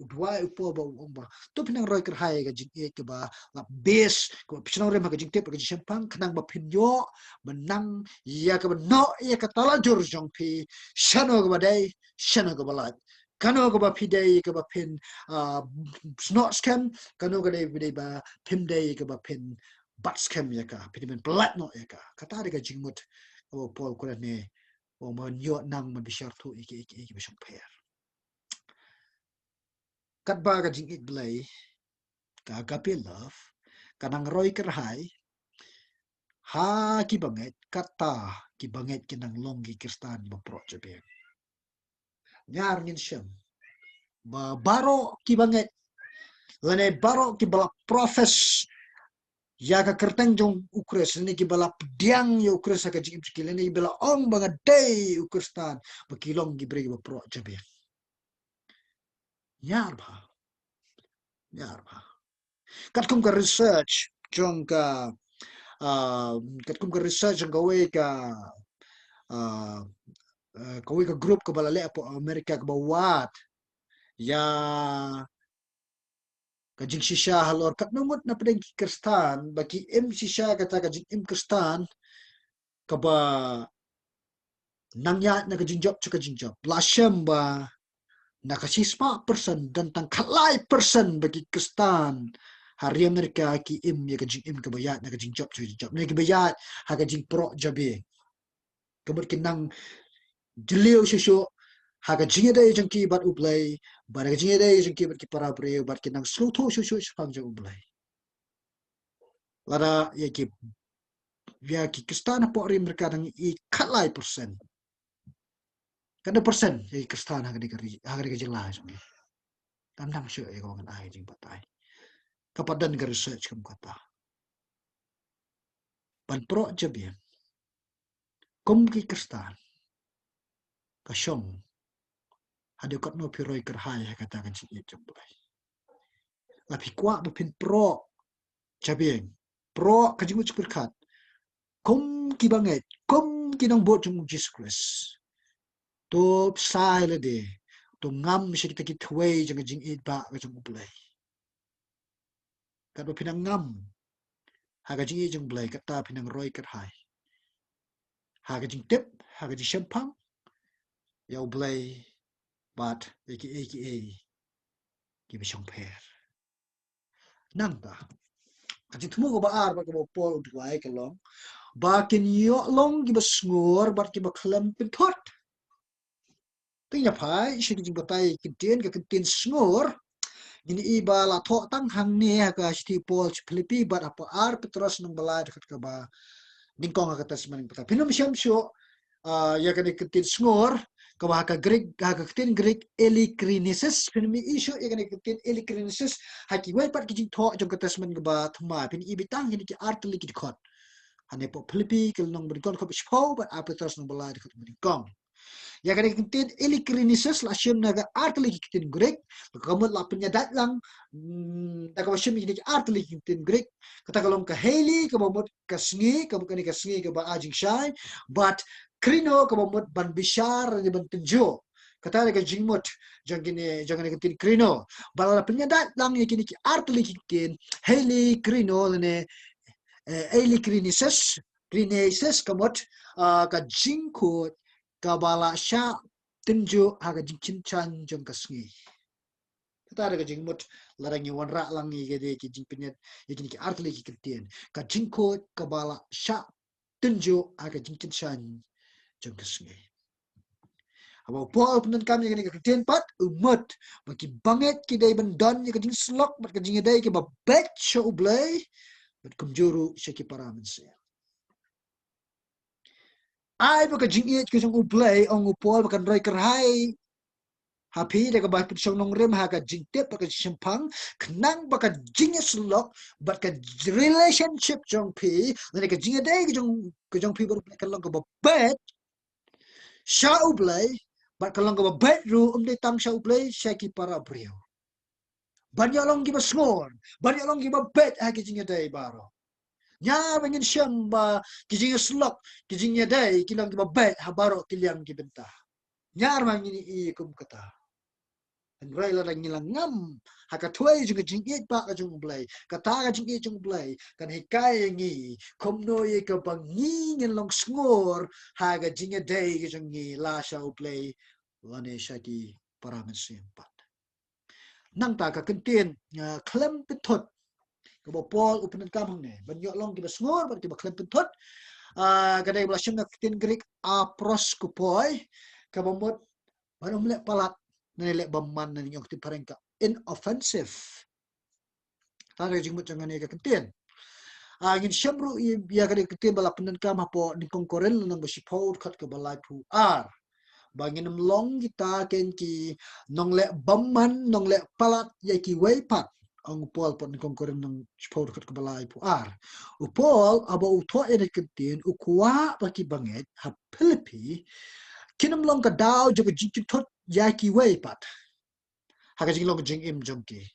udwai upo ba umba to pinang roy kerhai ga jing ke ba la base ko pinang rem ga jing te ga jing pang kanang ba pinyo menang ya ka no ya ka tala jur jong pi shano ga dai shano ga balat kano ga ba pi dai ga ba pin snot scam kano ga dai ba pim dai ga ba pin bat scam ya ka pin men plat no ya ka kata ga jing mut o pol ko ne o man yo nang man bi shar thu iki bi shong per kat ba ka jing it blai ka agape love kanang roy kerhai ha ki banget kata ki banget kinang longgi kristan ba pro jebe nyar ngin shem ba baro ki banget lene baro ki bala profes ya ka kerteng jong ukres ni ki bala pediang ya ukres ka jing ki lene bala ong banget day ukristan ba kilong gi bre ba pro jebe nyar ba kat kum ka research jong ka kat kum ka research jong ka we ka uh, kawi ka group ka balale po Amerika ka bawat ya ka jing shisha halor kat numut na pedeng kristan baki im shisha kata ka jing im kristan ka ba nangya na ka jing job ka jing job lashem ba na ka sispa person dan tang kalai person bagi kristan hari Amerika ki im ya ka jing im ka bayat na ka jing job na ka bayat ha ka jing pro jabe kabut kinang jeliu shisho haga jinge dai jangki bat ublai bar jinge dai jangki bat ki para bre bat ki nang slutho shu spang jang ublai lara ya ki via ki kristana po rim mereka dang I khalai persen kada persen ya ki kristana haga di jela jang tandang shu ya ko ngan ai jing batai kapadan ga research kam kata ban pro jabe kom ki kristan ka shom hade kat no piroi kerhai kata kan si jang ublai lapi kwa bupin pro jabe pro kajingu berkat kom ki banget kom ki nang bot jung Jesus Christ to sai le de to ngam shi kita ki thwei jang jing it ba ga jung blai ka do pinang ngam ha ga jing jung blai ka ta pinang roi kat hai ha ga jing tip ha ga jing shampang ya blai bat aka ki bi shong per nang ta ka jing thmu go ba ar ba ko pol dwai ka long ba kin yo long ki ba sngur ba ki ba khlam pin thot Tingnya pai isi kijing batai kintien ka kintien sngur ini iba la tho tang hang ni ka sti Paul Philipi bat apa ar Petros nang balai dekat ka ba ningkong ka tasman batai pinum syam syo ya ka kintien sngur ka ba ka Greek ka kintien Greek elikrinesis pinum isu ya ka kintien elikrinesis haki wai pat kijing tho jong ka tasman ka ba thma pin ibitang ini ki art li ki khot ane po Philipi kil nang berikon ko bispo bat a Petros nang balai dekat ningkong Ya kada kintin elikrinises la shem naga artli kintin Greek kamut la penyadat lang daga shem ini artli kintin Greek kata kalong ka heli ka bomot ka sngi ka bukan ka sngi ka ba ajing shai but krino ka bomot ban bishar ni ban tenjo kata ka jingmot jangan kintin krino bala penyadat lang ya kini artli kintin heli krino ne elikrinises krinises kamot ka jingko kabala sha tenjo haga jingchin chan jong kasngi kata ada jingmut larangi wanra langi gede ki jingpenyet yakin ki artli ki kritian ka jingko kabala sha tenjo haga jingchin chan jong kasngi abo po penen kami yakin ki kritian pat umat baki banget ki dai bandon ya jing slok bat ka jing dai ki ba bet show blay bat kumjuru shaki paramanse ai baka jingit ki jong ublay ong upol baka roi kerhai happy de ka ba pisong nong rem ha ka jingtep baka simpang kenang baka jingit slok bat ka relationship jong pi ne ka jingit dai ki jong pi ber ka long ka ba bet sha ublay bat ka long ka ba bet ru de tam sha ublay sha ki para brio banyak long ki ba small banyak long ki ba bet ha ki jingit dai baro nya bangin syam ba ki jingit slok ki jingit dai ki long ki ba bet ha baro ki liang ki bentah nyar mangini I kum kata and rai la ngilang ngam haka tuai jung jingit ba ka jung blai kata ka jingit jung blai kan hikai ngi kom no ye ka bangi ngin long ngor haga jinga dai ka jung ngi la sha blai lane shaki paramen sempat nang ta ka kentien klem pitot ka bo pol upen kam ne ban yo long ki ba ngor ban ki ba klem pitot ka dai bla shim na kentien greek a pros ku poi ka bomot baru melek palat nilai baman na ninyong tipareng ka inoffensive. Tara jingmut jangan ni ka kentien. Ngin syamru ya ka kentien bala penen ka mapo ni kongkoren nang basipod kat ka balai pu ar. Bangin long kita ken ki nong le baman nong le palat ya ki weipat ang upol po ni kongkoren nang sipod kat ka balai pu ar. Upol aba utwa ene kentien ukwa baki banget ha Philipi kinam long ka daw jaga jingkit tot yaki weipat. Haka jing long jing im jongki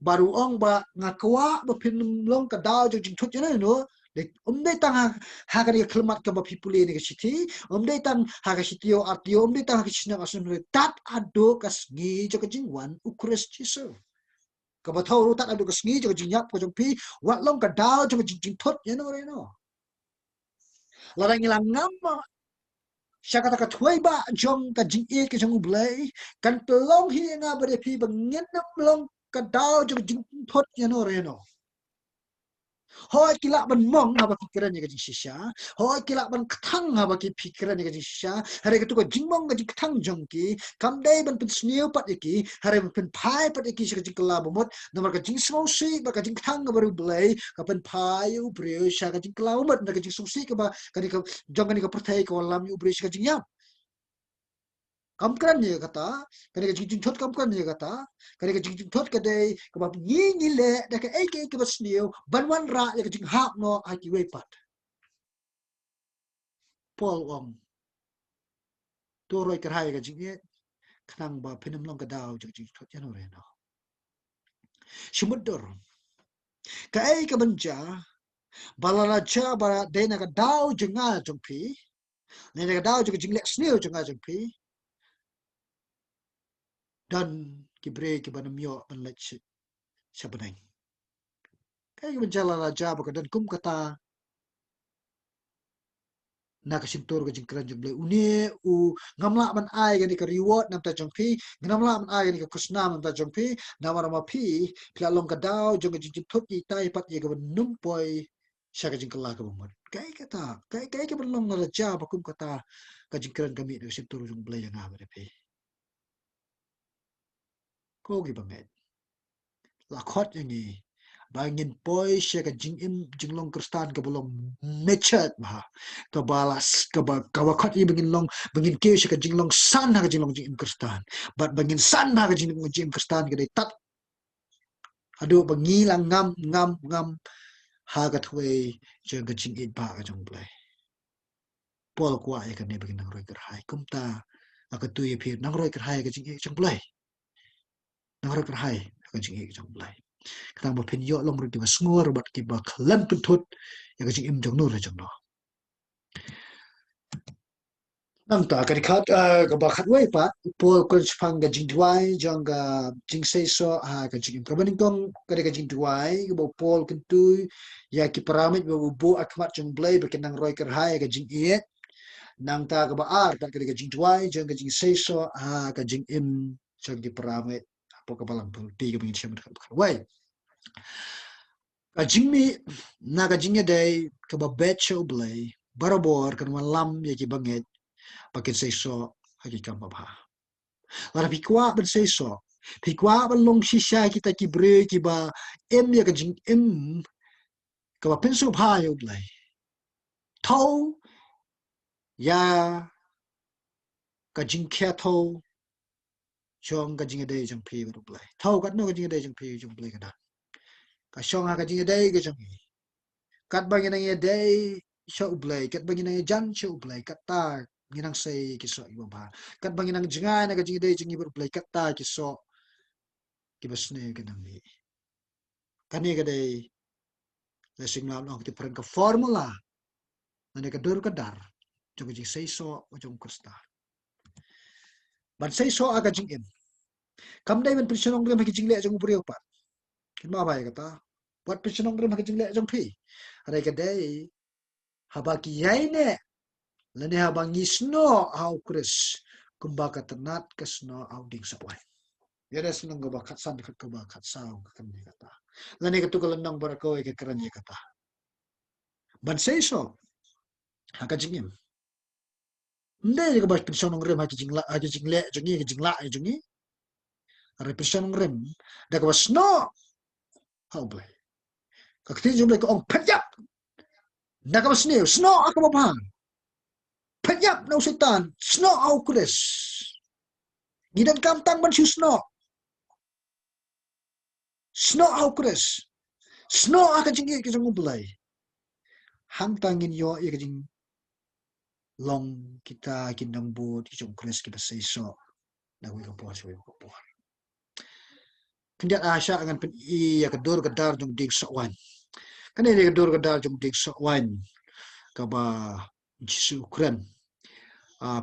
baru ong ba ngakwa ba pinum long ka daw jing thut jana no de umde tang haka ni kelmat ka ba pipuli ni ka siti umde tang haka sitio atio umde tang haka sina asun tat ado kas ngi jaka jing wan ukres jisu ka ba thau tat ado kas ngi jaka jing yap ko jong pi wat long ka daw jaka jing thut jana no larang ilang ngam siya kata ka tuway ba jong ka jing e ka jong ublay kan pelong hi nga ba de pi bangin na pelong ka daw jong jing thot yano reno hoy kila ban mong nga ba pikiran ni ka jing sisya hoy kila ban katang nga ba ki pikiran ni ka jing sisya hare ka tu ka jing mong ka jing katang jong ki kam day ban pen snew pat iki hare ban pen pai pat iki siya ka jing kala bomot namar ka jing smosi ba ka jing katang nga ba ublay ka pen pai ubrio siya ka jing kala bomot na ka jing smosi ka ba ka ni ka jong ka ni ka pertai ka walam ubrio siya ka jing yam kamkran ni kata kani jing thot kamkran ni kata kani jing thot ka dei ka ba ni le da ka ek ek ba sniu banwan ra ya ka jing hap no ha ki we pat pol om to roi ka hai ka jing ye khnang ba phinam long ka daw jing thot ya no re no shimudor ka ei ka banja balala cha bara de na ka daw jinga jong pi ne na ka daw jing le sniu jinga jong pi dan ki bre ki banam yo ban lech sabanai kai ka banja la ja ba ka dan kum kata na ka sintur ka jing kran jing ble une u ngamla man ai ga ni ka reward nam ta jong pi ngamla man ai ga ni ka kusna nam ta jong pi na mara ma pi pla long ka daw jong ka jing thot i tai pat ye ga num poi sha ka jing kala ka mo kai ka ta kai ka ban long na ja ba kum ka ta ka jing kran ka mi ka sintur jong ble ya na ba de pi ko gi ba me la khot yang ni bangin poi sha ka jing im jing long kristan ka bolong mechat ma ka balas ka ba khot i bangin ke sha ka jing long san ha ka jing long jing im kristan but bangin san ha ka jing long jing im kristan ka dei tat adu bangi lang ngam ha ka thwe jeng ka jing it ba ka jong blai Paul kwa ya kan ne begin nang roi kerhai kumta akan tu ye phir nang roi kerhai ka jing chang plai nang roi kerhai ka jing chang plai kang ba phin yo long ri ki ba snor bat ki ba khlan pun thut ya ka jing im jang nur jang no nang ta ka khat ka ba khat wai pa Paul ko phang ga jing duai jang ga jing sei so ka jing ka ban kong ka jing duai ka ba Paul kan tu ya ki paramit ba bu akmat jang blai ba kin nang roi kerhai ka jing ye nang ta ka ba ar ta ka jing tuai jeng ka jing sei so ka jing im jeng di perame apa ka balang pun ti ka bingin siam ka wai ka jing mi na ka jing dai ka ba bet show blay barabor kan wan lam ye ki banget pakin sei so ha ki kam ba lara pi kwa ban sei so pi kwa ban long shisha kita ki bre ki ba em ye ka jing im ka ba penso pha yo blay thau ya ka jing kya thau chong ka jing dai jang phi ru blai thau kat no ka jing dai jang phi jang blai ka da ka shong ha ka jing dai ka jang kat ba ngi nang dai show blai kat ba ngi nang jan show blai kat ta ngi nang sei ki so i ba kat ba ngi nang jinga na ka jing dai jing i blai kat ta ki so ki ba sne ka nang ni kan ni ka dai la sing na no ki pren ka formula na ne ka dur ka dar jong jing sei so o jong krista ban sei so aga jing in kam dai ban prisionong re ma ki jing le jong upri pa kin ma bai ka ta buat prisionong re ma ki jing le jong phi are ka dai habaki yai ne lani habang isno au kris kumbaka tenat kesno au ding sawan yada senang go bakat san kat ko bakat sao kan ni kata lani ketu ko lenong bar ko ke keren ye kata ban sei so haka jingim nde ko ba pension ng rem ha jingle jingi jingla jingi are pension ng rem da ko sno au ble ka kti jumbe ko ong pajak da ko sno sno ako ba pajak no setan sno au kris gidan kam tang ban sno snow au kres snow aka jingi ke jong bulai hang tangin yo ye ke jing long kita kinang bu ki jong kres ki basai so na wi ko po so ko po kinda asha ngan pen I ya ke dor ke dar jong dik so wan kan ne ke dor ke dar jong dik so wan ka ba jisu kren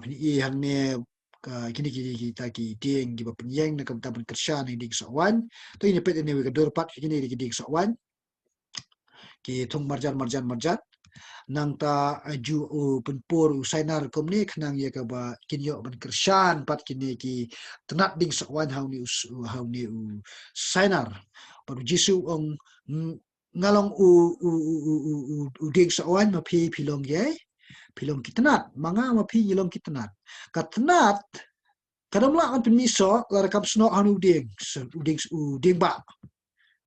pen I hang ne ka kini kini kita ki ding ki ba pen yang na kam ta pen kershan ni dik so wan to ini pet ne wi ke dor pat kini ki dik so wan ki thong marjan marjan marjan nang ta aju penpur usainar komni khnang ye ka ba kinyo ban kershan pat kini ki tenat ding sakwan hau ni u sainar paru jisu ong ngalong u ding sakwan ma phi philong ye philong kitnat manga ma phi yilong kitnat katnat kadam la kan miso lar kam sno anu ding ba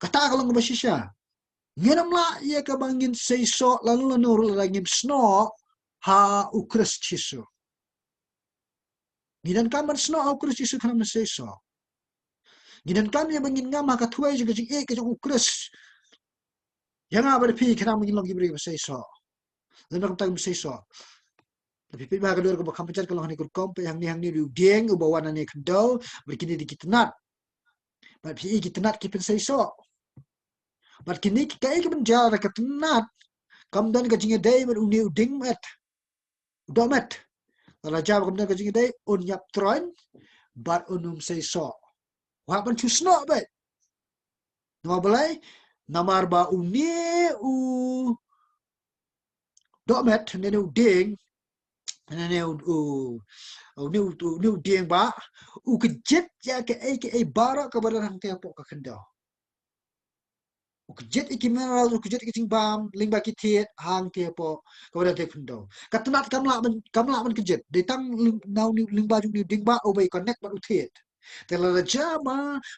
kata kalau ngebasisya ngenam la ye ka bangin seiso lalu lanur langim sno ha ukres chisu gidan kaman sno ha ukres chisu kana seiso gidan kam ye bangin ngama ka tuai juga jing e ka jong ukres yang aba pi kana mungkin lagi beri seiso lalu kam tang seiso tapi pi ba ka dor ko kam pacar kalau hani kur kom pe hang ni du dieng u bawana ne kendo berkini dikitnat ba pi kitnat ki pen seiso berkini ka e ki benjar ka tenat kam dan ka jing dai ber uni ding met domet raja kam dan ka jing dai un yap tron bar unum say so wa ban chu sno be no balai namar ba uni u domet ne u ding ne u ding ba u ke jet ya ke ai bara ka bar hang te po ka kendo u ke jet iki mineral u ke jet iki bam ling ba ki thiet hang te po ka bar te kendo ka tanat kam la ban ke jet de tang nau ling ba ju ni ding ba u bay connect ba u thiet Telaraja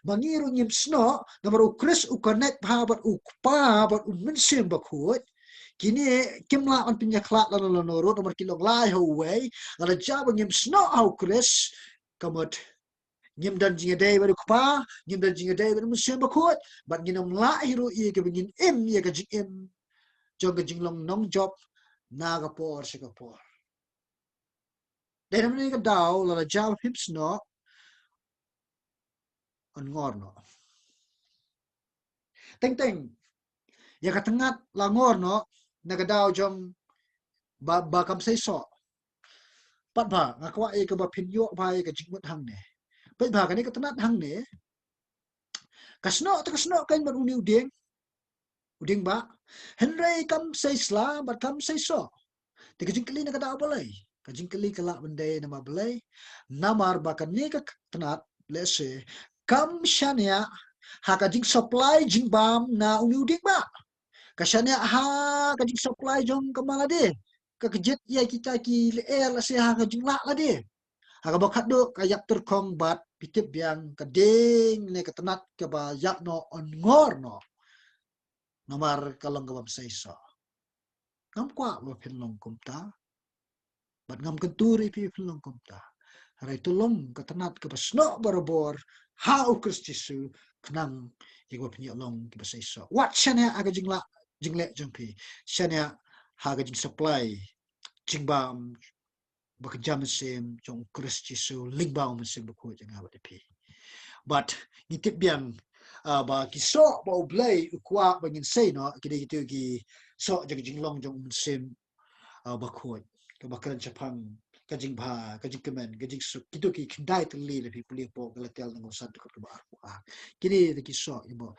mangiru nyim sno namar ukris ukanek pahabat ukpa bat unmensim bakut kini kimla on pinya klat lano lano ro nomor kilong lai ho way laraja bangim sno au kris kamot nyim dan jinga day baru kupa nyim dan jinga day baru mensim bakut bat nginom lai ro I ke bingin im ye ke jing im jong ke jinglong nong job naga por sikapor dan ni ka daw la jaw hips no on ngor no teng ya ka tengat la ngor no na ka daw jong ba kam sai so pat ba ngakwa e ka ba phin yo ba e ka jingmut hang ne pat ba ka ni ka tenat hang ne kasno kan man uni uding ba henry kam sai sla ba kam sai so te ka jingkali na ka daw balai ka jingkali kala bende na ma balai namar ba ka ni ka tenat lese kam shania ha ka jing supply jing bam na uni uding ba kasanya ha ka jing supply jong kamala de ka kejet ya kita ki el se ha ka jing la de ha ka bakat do ka yak terkong bat pitip yang ka ding ne ka tenat ka ba yak no on ngor no namar kalong ka ba sai so ngam kwa lo phin long kum ta bat ngam kenturi pi phin long kum ta harai tulong ka tenat ka ba sno barabor ha u kristisu knang yak ba phin long ka ba sai so wat chane aga jing la jing le jong pi chane ha ka jing supply jing bam bekerja mesin jong Kristi su lingbao mesin berkuat jangan apa depi but ngitip biang ba kiso ba ublay ukwa bangin say no kini gitu gi so jang jinglong jong mesin berkuat ke bakaran Jepang kajing ba kajing kemen kajing su gitu ki kendai teli lebih pulih po galatel nang usan dekat ke bar kini de kiso ibo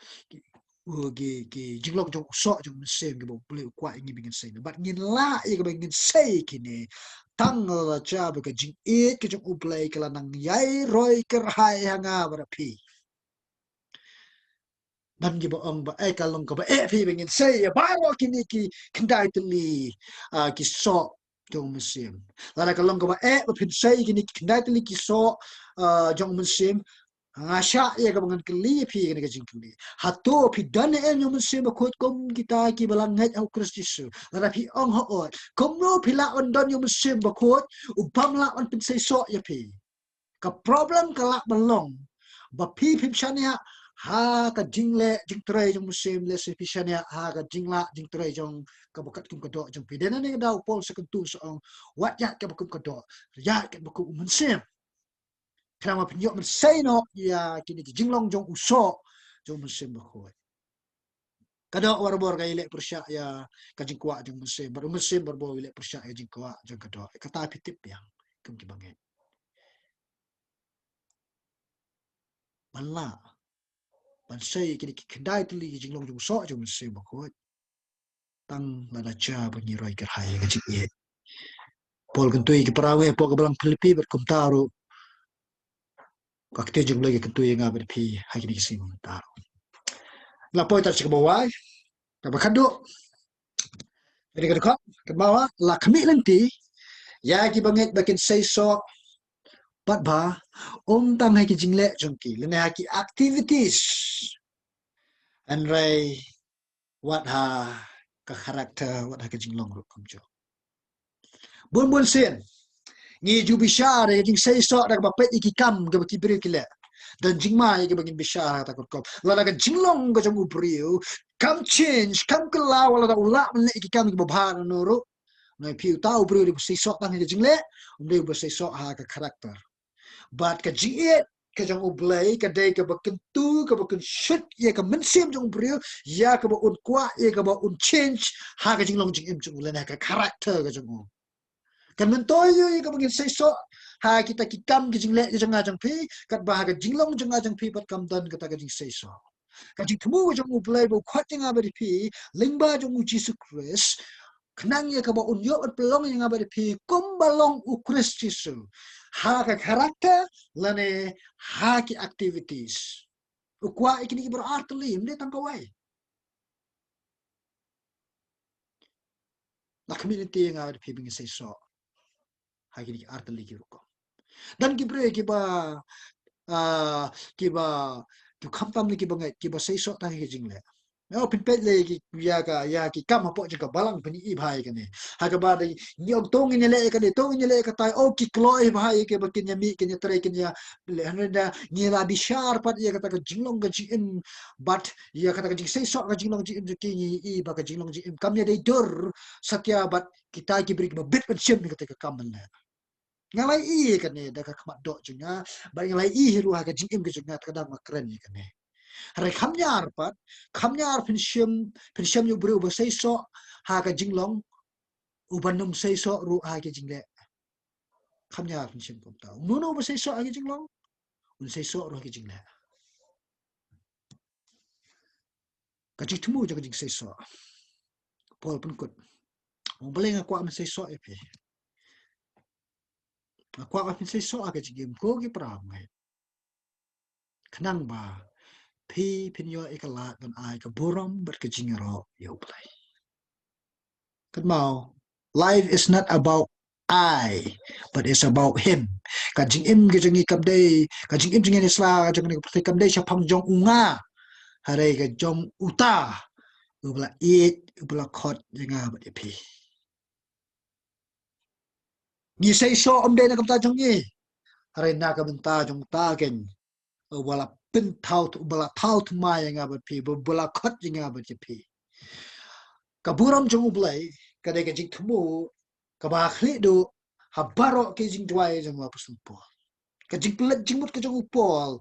gi jinglong jong so jong mesin ke boleh ukwa ingin bingin say no but ngin la ye ke bangin say kini tang la cha ba ka jing e ke jong ublay kala nang yai roi kerhai hanga berapi dan gi ba ong ba kalong ka ba pi bengin say ya baro kini ki kendai teli ki so jong musim la kalong ka ba ba pin say kini kendai teli ki so jong musim ngasya ya ka bangan keli pi kini ka jing keli hato pi dan en jong musim ba khot kom kita ki balang ngai au kristus la pi ong ho ot kom no pi la on don jong musim ba khot upam la on pin say so ya pi ka problem ka la balong ba pi shania ha ka jingle jing trai jong musim le se pisania ha ka jingla jing trai jong ka bakat kum ka do jong pi dena ne daw pol se kentu so wat ya ka bakum ka do ya ka bakum musim kama pinyo men say no ya kini ki jinglong jong uso jong musim ba ko kada warbor ka ile persya ya ka jing kwa jong musim barbo ile persya ya jing kwa jong ka do kata pitip yang kum ki bangen bala ban say kini ki kendai tuli ki jinglong jong so jong musim ba ko tang lada cha bunyi roi kerhai ka jing ye pol kentui ki perawe po ka balang Philipi berkum taru kakte jong lagi kentui nga berpi hai kini kisim taru la poi tar chik bawai ka bakado jadi ka dekat ke bawah la kami lenti ya ki banget bakin say so pat ba tang hai ki jingle jongki lene ha ki activities and rai what ha ka karakter what ha ka jinglong ru kum jo bun sen ngi ju bishara jing say so da ba pet iki kam ga ki bri ki le dan jingma ya bagin bishara ta kop la ga jinglong ga jong ubriu kam change kam kala wala da ula ne iki kam ba bhar no ro na piu ta ubriu di say so tang ga jingle ubriu ba say so ha ka karakter but ka jiet ka jong ublay ka day ka bakin tu ka bakin shit ya ka mensim jong ubriu ya ka ba un kwa ya ka ba un change ha ka jinglong jing im jong ulen ka karakter ga jong kan mentoyo ka bagin say so ha kita kikam ki jingle jang ajang pi kat ba ga jinglong jang ajang pi pat kam dan kata ga jing say so ka jing tmu jang u play bo khwating abari pi lingba jang u Jesus Christ knang ya ka ba unyo at pelong yang abari pi kum balong u Christ Jesus ha ka karakter lane ha ki activities ukwa ikini ki berarti lim de tang kawai la community yang abari pi bing say so ha ki arti li ki ruko dan kibre kiba tu khamtam ni kiba ngai kiba sei so tang ki jingle no pin pet le ki ya ki kam hapo jika balang pani i bhai kane ha ka ba dai ni ok tong ni le ka de tong ni le ka tai o ki kloi bhai ke ba kin ya mi kin ya tre kin ya le hanada ni la bi shar pat ya ka ta ka jinglong ga ji in but ya ka ta ka ji sei so ka jinglong ji in ki ni i ba ka jinglong ji in kam ya dai dur satya bat kita ki brik ba bit pen sim ni ka ta ka kam na ngalai I kan ni dah kemat dok jengah ba ngalai I hiru ha ka jingim ke jengah kadang makren ni kan ni hari kamnyar pensiam yu bru ba sei so ha ka jinglong ubanum sei so ru ha ke jingle kamnyar pensiam kom tau nuno ba sei so ha ke jinglong un sei so ru ha ke jingle ka jing temu ja ka jing sei so pol pun kut boleh ngaku am sei so epi aku akan sei so ha ka jingim ko ki prang ngai kenang ba pi pinyo ikalat dan ai ka buram ber ka jingero yo play kan mau life is not about I, but it's about him. Kajing im kajing ikam day, kajing im jingin isla, kajing ni kam day siya pang jong unga, haray ka jong uta, ubla it, ubla kot jinga bat ipi. Ni say so day na kamta jong ni, haray na kamta jong ta ken, ubla pintau, ubla tau tumay nga bat pi, ubla kot jinga bat ipi. Kaburam jong ublay, kaday kajing tumu, kabakli do, habaro kajing dway jong wapusumpo. Kajing pelat jingmut kajing upol,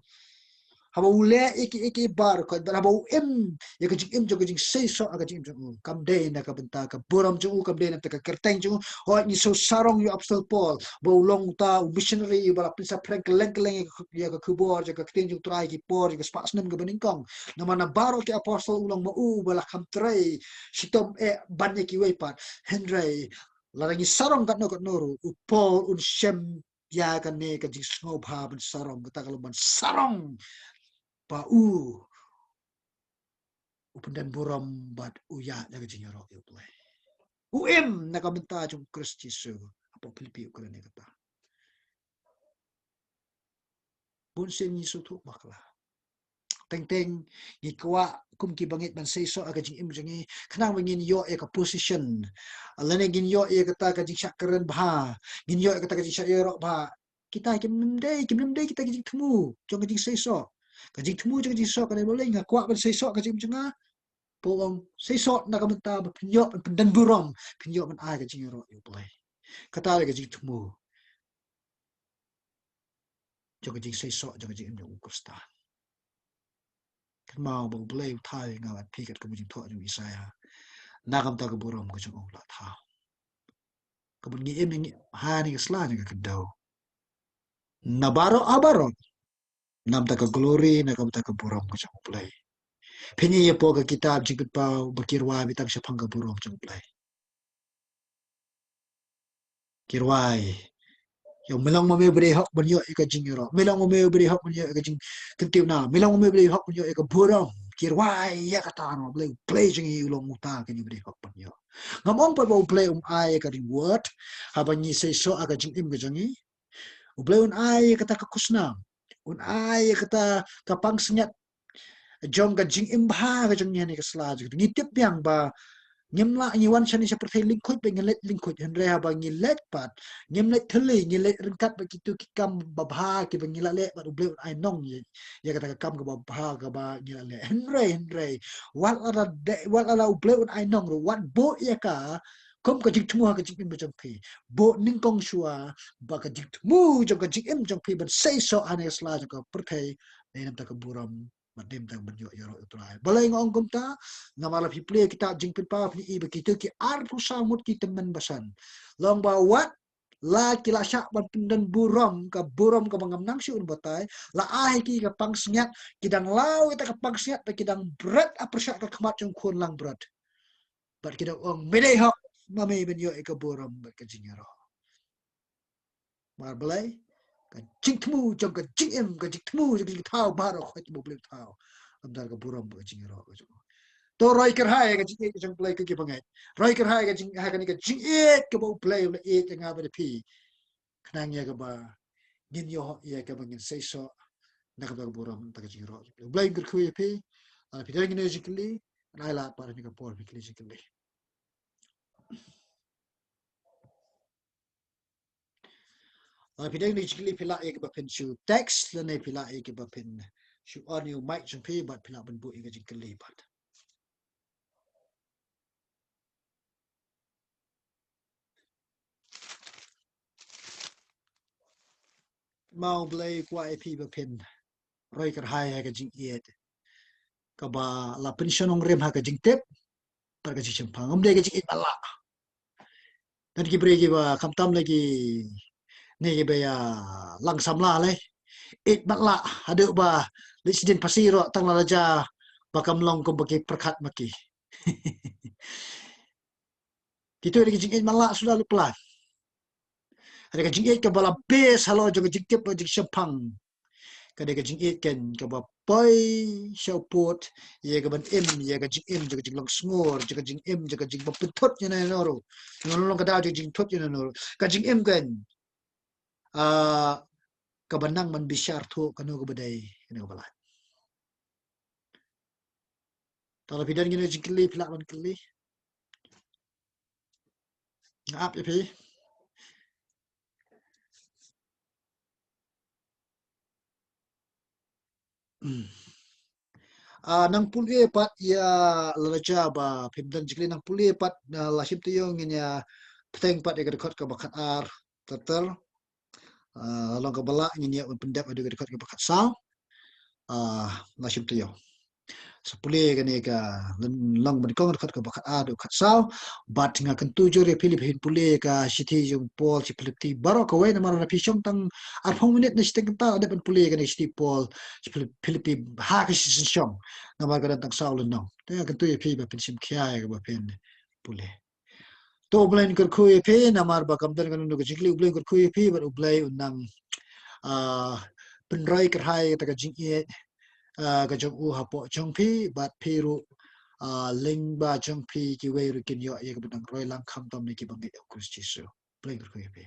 haba ule iki bar ko haba em ya kajing em jo kajing sei so kajing jo kam de na ka benta ka boram jo kam de na ka kerteng jo ho ni so sarong yo apsel pol bo long ta missionary bala pisa prank leng leng ya ka kubor ja ka kteng jo try ki por ka spas nem ga beningkong na mana baro ki apostle ulang mo u bala kam tray sitom banye ki we pat henry larangi sarong kat no kat noru upol un shem ya kan ne ka jing snob ha ban sarong ka kalau ban sarong pa upendan buram bat uya na gajing ro yo play em na kamenta jong Kristi su apa Philipi ukran ni kata bun sen ni su tu makla teng teng ni kwa kum ki bangit ban sei so aga jing im jangi khnang wingin yo e ka position alane gin yo e kata ka jing syakren bha gin yo e kata ka jing syakro bha kita kim nem dei kita jing temu jong jing sei so ka jing temu jong jing so ka boleh ngakwa ban sei so ka jing janga Pawang say sort na kamenta ba pinyo pendan buram pinyo man ai ka jing ro yo play kata ka jing tumu jo ka jing say sort jo ka jing yo kusta kan mau ba play thai nga wat pi kat ka jing tho jo isaya na kam ta ka buram ka jing la tha ka bun ngi em ni ha ni ka sla ni ka dau na baro abaro nam ta ka glory na kam ta ka buram ka jing play Penye ye po ka kitab jing pa bakirwa bitang siya pang ka buram jing play kirwai Yung milang mo may beri hak banyo ika jingiro. Milang mo may beri hak banyo ika jing kentiu na. Milang mo may beri hak banyo ika burong. Kirwai ya kata ano play jing ulong uta kanyo beri hak banyo. Ngamong pa ba play ay ka ring word habang ni say so aga jing im gajangi. Play ay kata kakusna. Ay kata kapang senyat jong ka jing im ba ka jong ni ka slaj. Ngitip yang ba Nyemla nyiwan shani seperti lingkut pe ngelet lingkut henre haba ngilet pat nyemlet theli ngilet rengkat begitu kikam babha ki bengila le pat uble ai nong ye ya kata kam ke babha ke ba ngila le henre wal ala uble ai nong ro wat bo ya ka kom ka jik tmu ka jik im jong pi bo ning kong shua ba ka jik tmu jong ka jik im jong pi ban say so ane sla jong ka perthai ne nam ta ka buram madim tang banyo yoro utrai balai ngong kum ta ngamala people kita jingpin pa ni ibe kita ki ar pu samut ki teman basan long ba wat la kila syak ban pindan buram ka bangam nang si un batai la ai ki ka pang senyat kidang lau kita ka pang senyat pa kidang berat aprsyak ka khamat jong khun lang berat bat kidang ong medai hok mame ben yo ka buram bat ka jingero mar balai ka jing tmu jong ka jing em ka jing tmu jing thau baro khoi tu blek thau amdar ka buram ka jingero ka to roi ker hai ka jing jong play ka ki bangai roi ker hai ka jing ha ka ni ka jing ke bo play le nga ba de pi knang ya ka ba ngin yo ya ka bangin sei so na ka ba buram ta ka jingero play ker khu ye pi pi dang ni jikli na la par ni ka por pi kli jikli pi dang ni jikli pila ye ka ba pin chu text le ne pila ye ka ba pin chu audio mic jong pi ba pila ban bu ye ka jikli ba mau blai kwa ep ba pen roi kar hai ha ka jing iet ka ba la pension ong rem ha ka jing tep par ka jing phang om de ka jing it bala dan ki bre ki ba kam tam lagi ne ki ba ya lang sam la le it bala adu ba lisiden pasiro tang la raja bakam long ko bagi perkat maki Kita ada jing malak sudah lu pelan. Ada jing ke bala base halo juga jing tip jing sepang. Kada ka jing kan ka ba pai shau pot ye ka ban em ye ka jing em juga jing long smor juga jing em juga jing ba putot ye na noro. Ngon long ka da jing tot ye na noro. Ka jing em kan ka banang man bisyar thu kanu ka badai kanu ka bala. Tala bidan gina jing kili pila man kili. Ngap ye pi. Nang puli pat ya lalaja ba pimdan jikli nang puli pat lahip tu yung inya peteng pat ya dekat ke bakat ar terter long ke bala inya pendap ada dekat ke bakat sao lahip tu yung sepuli kan ka long berkong dekat ke bakat ar dekat sao bat ngakan tujuh re Philippine puli ka siti yung pol si Philippine baro ka way naman na pisong tang arpong minit na siting ta ada pen puli kan siti pol si Philippine ha ka si siyong naman ka tang sao lo no ta kan tujuh pi ba pensim kya ka ba pen puli to ublain kar khuye phe namar ba kam dan kan no jikli ublain kar khuye phe ba ublai unang ah penrai kar hai ta ka jing ye ka jong u ha po jong phi bat phi ru ling ba jong phi ki we ru kin yo ye ka bang roi lang kham tom ni ki bang ge ku chi su ublain kar khuye phe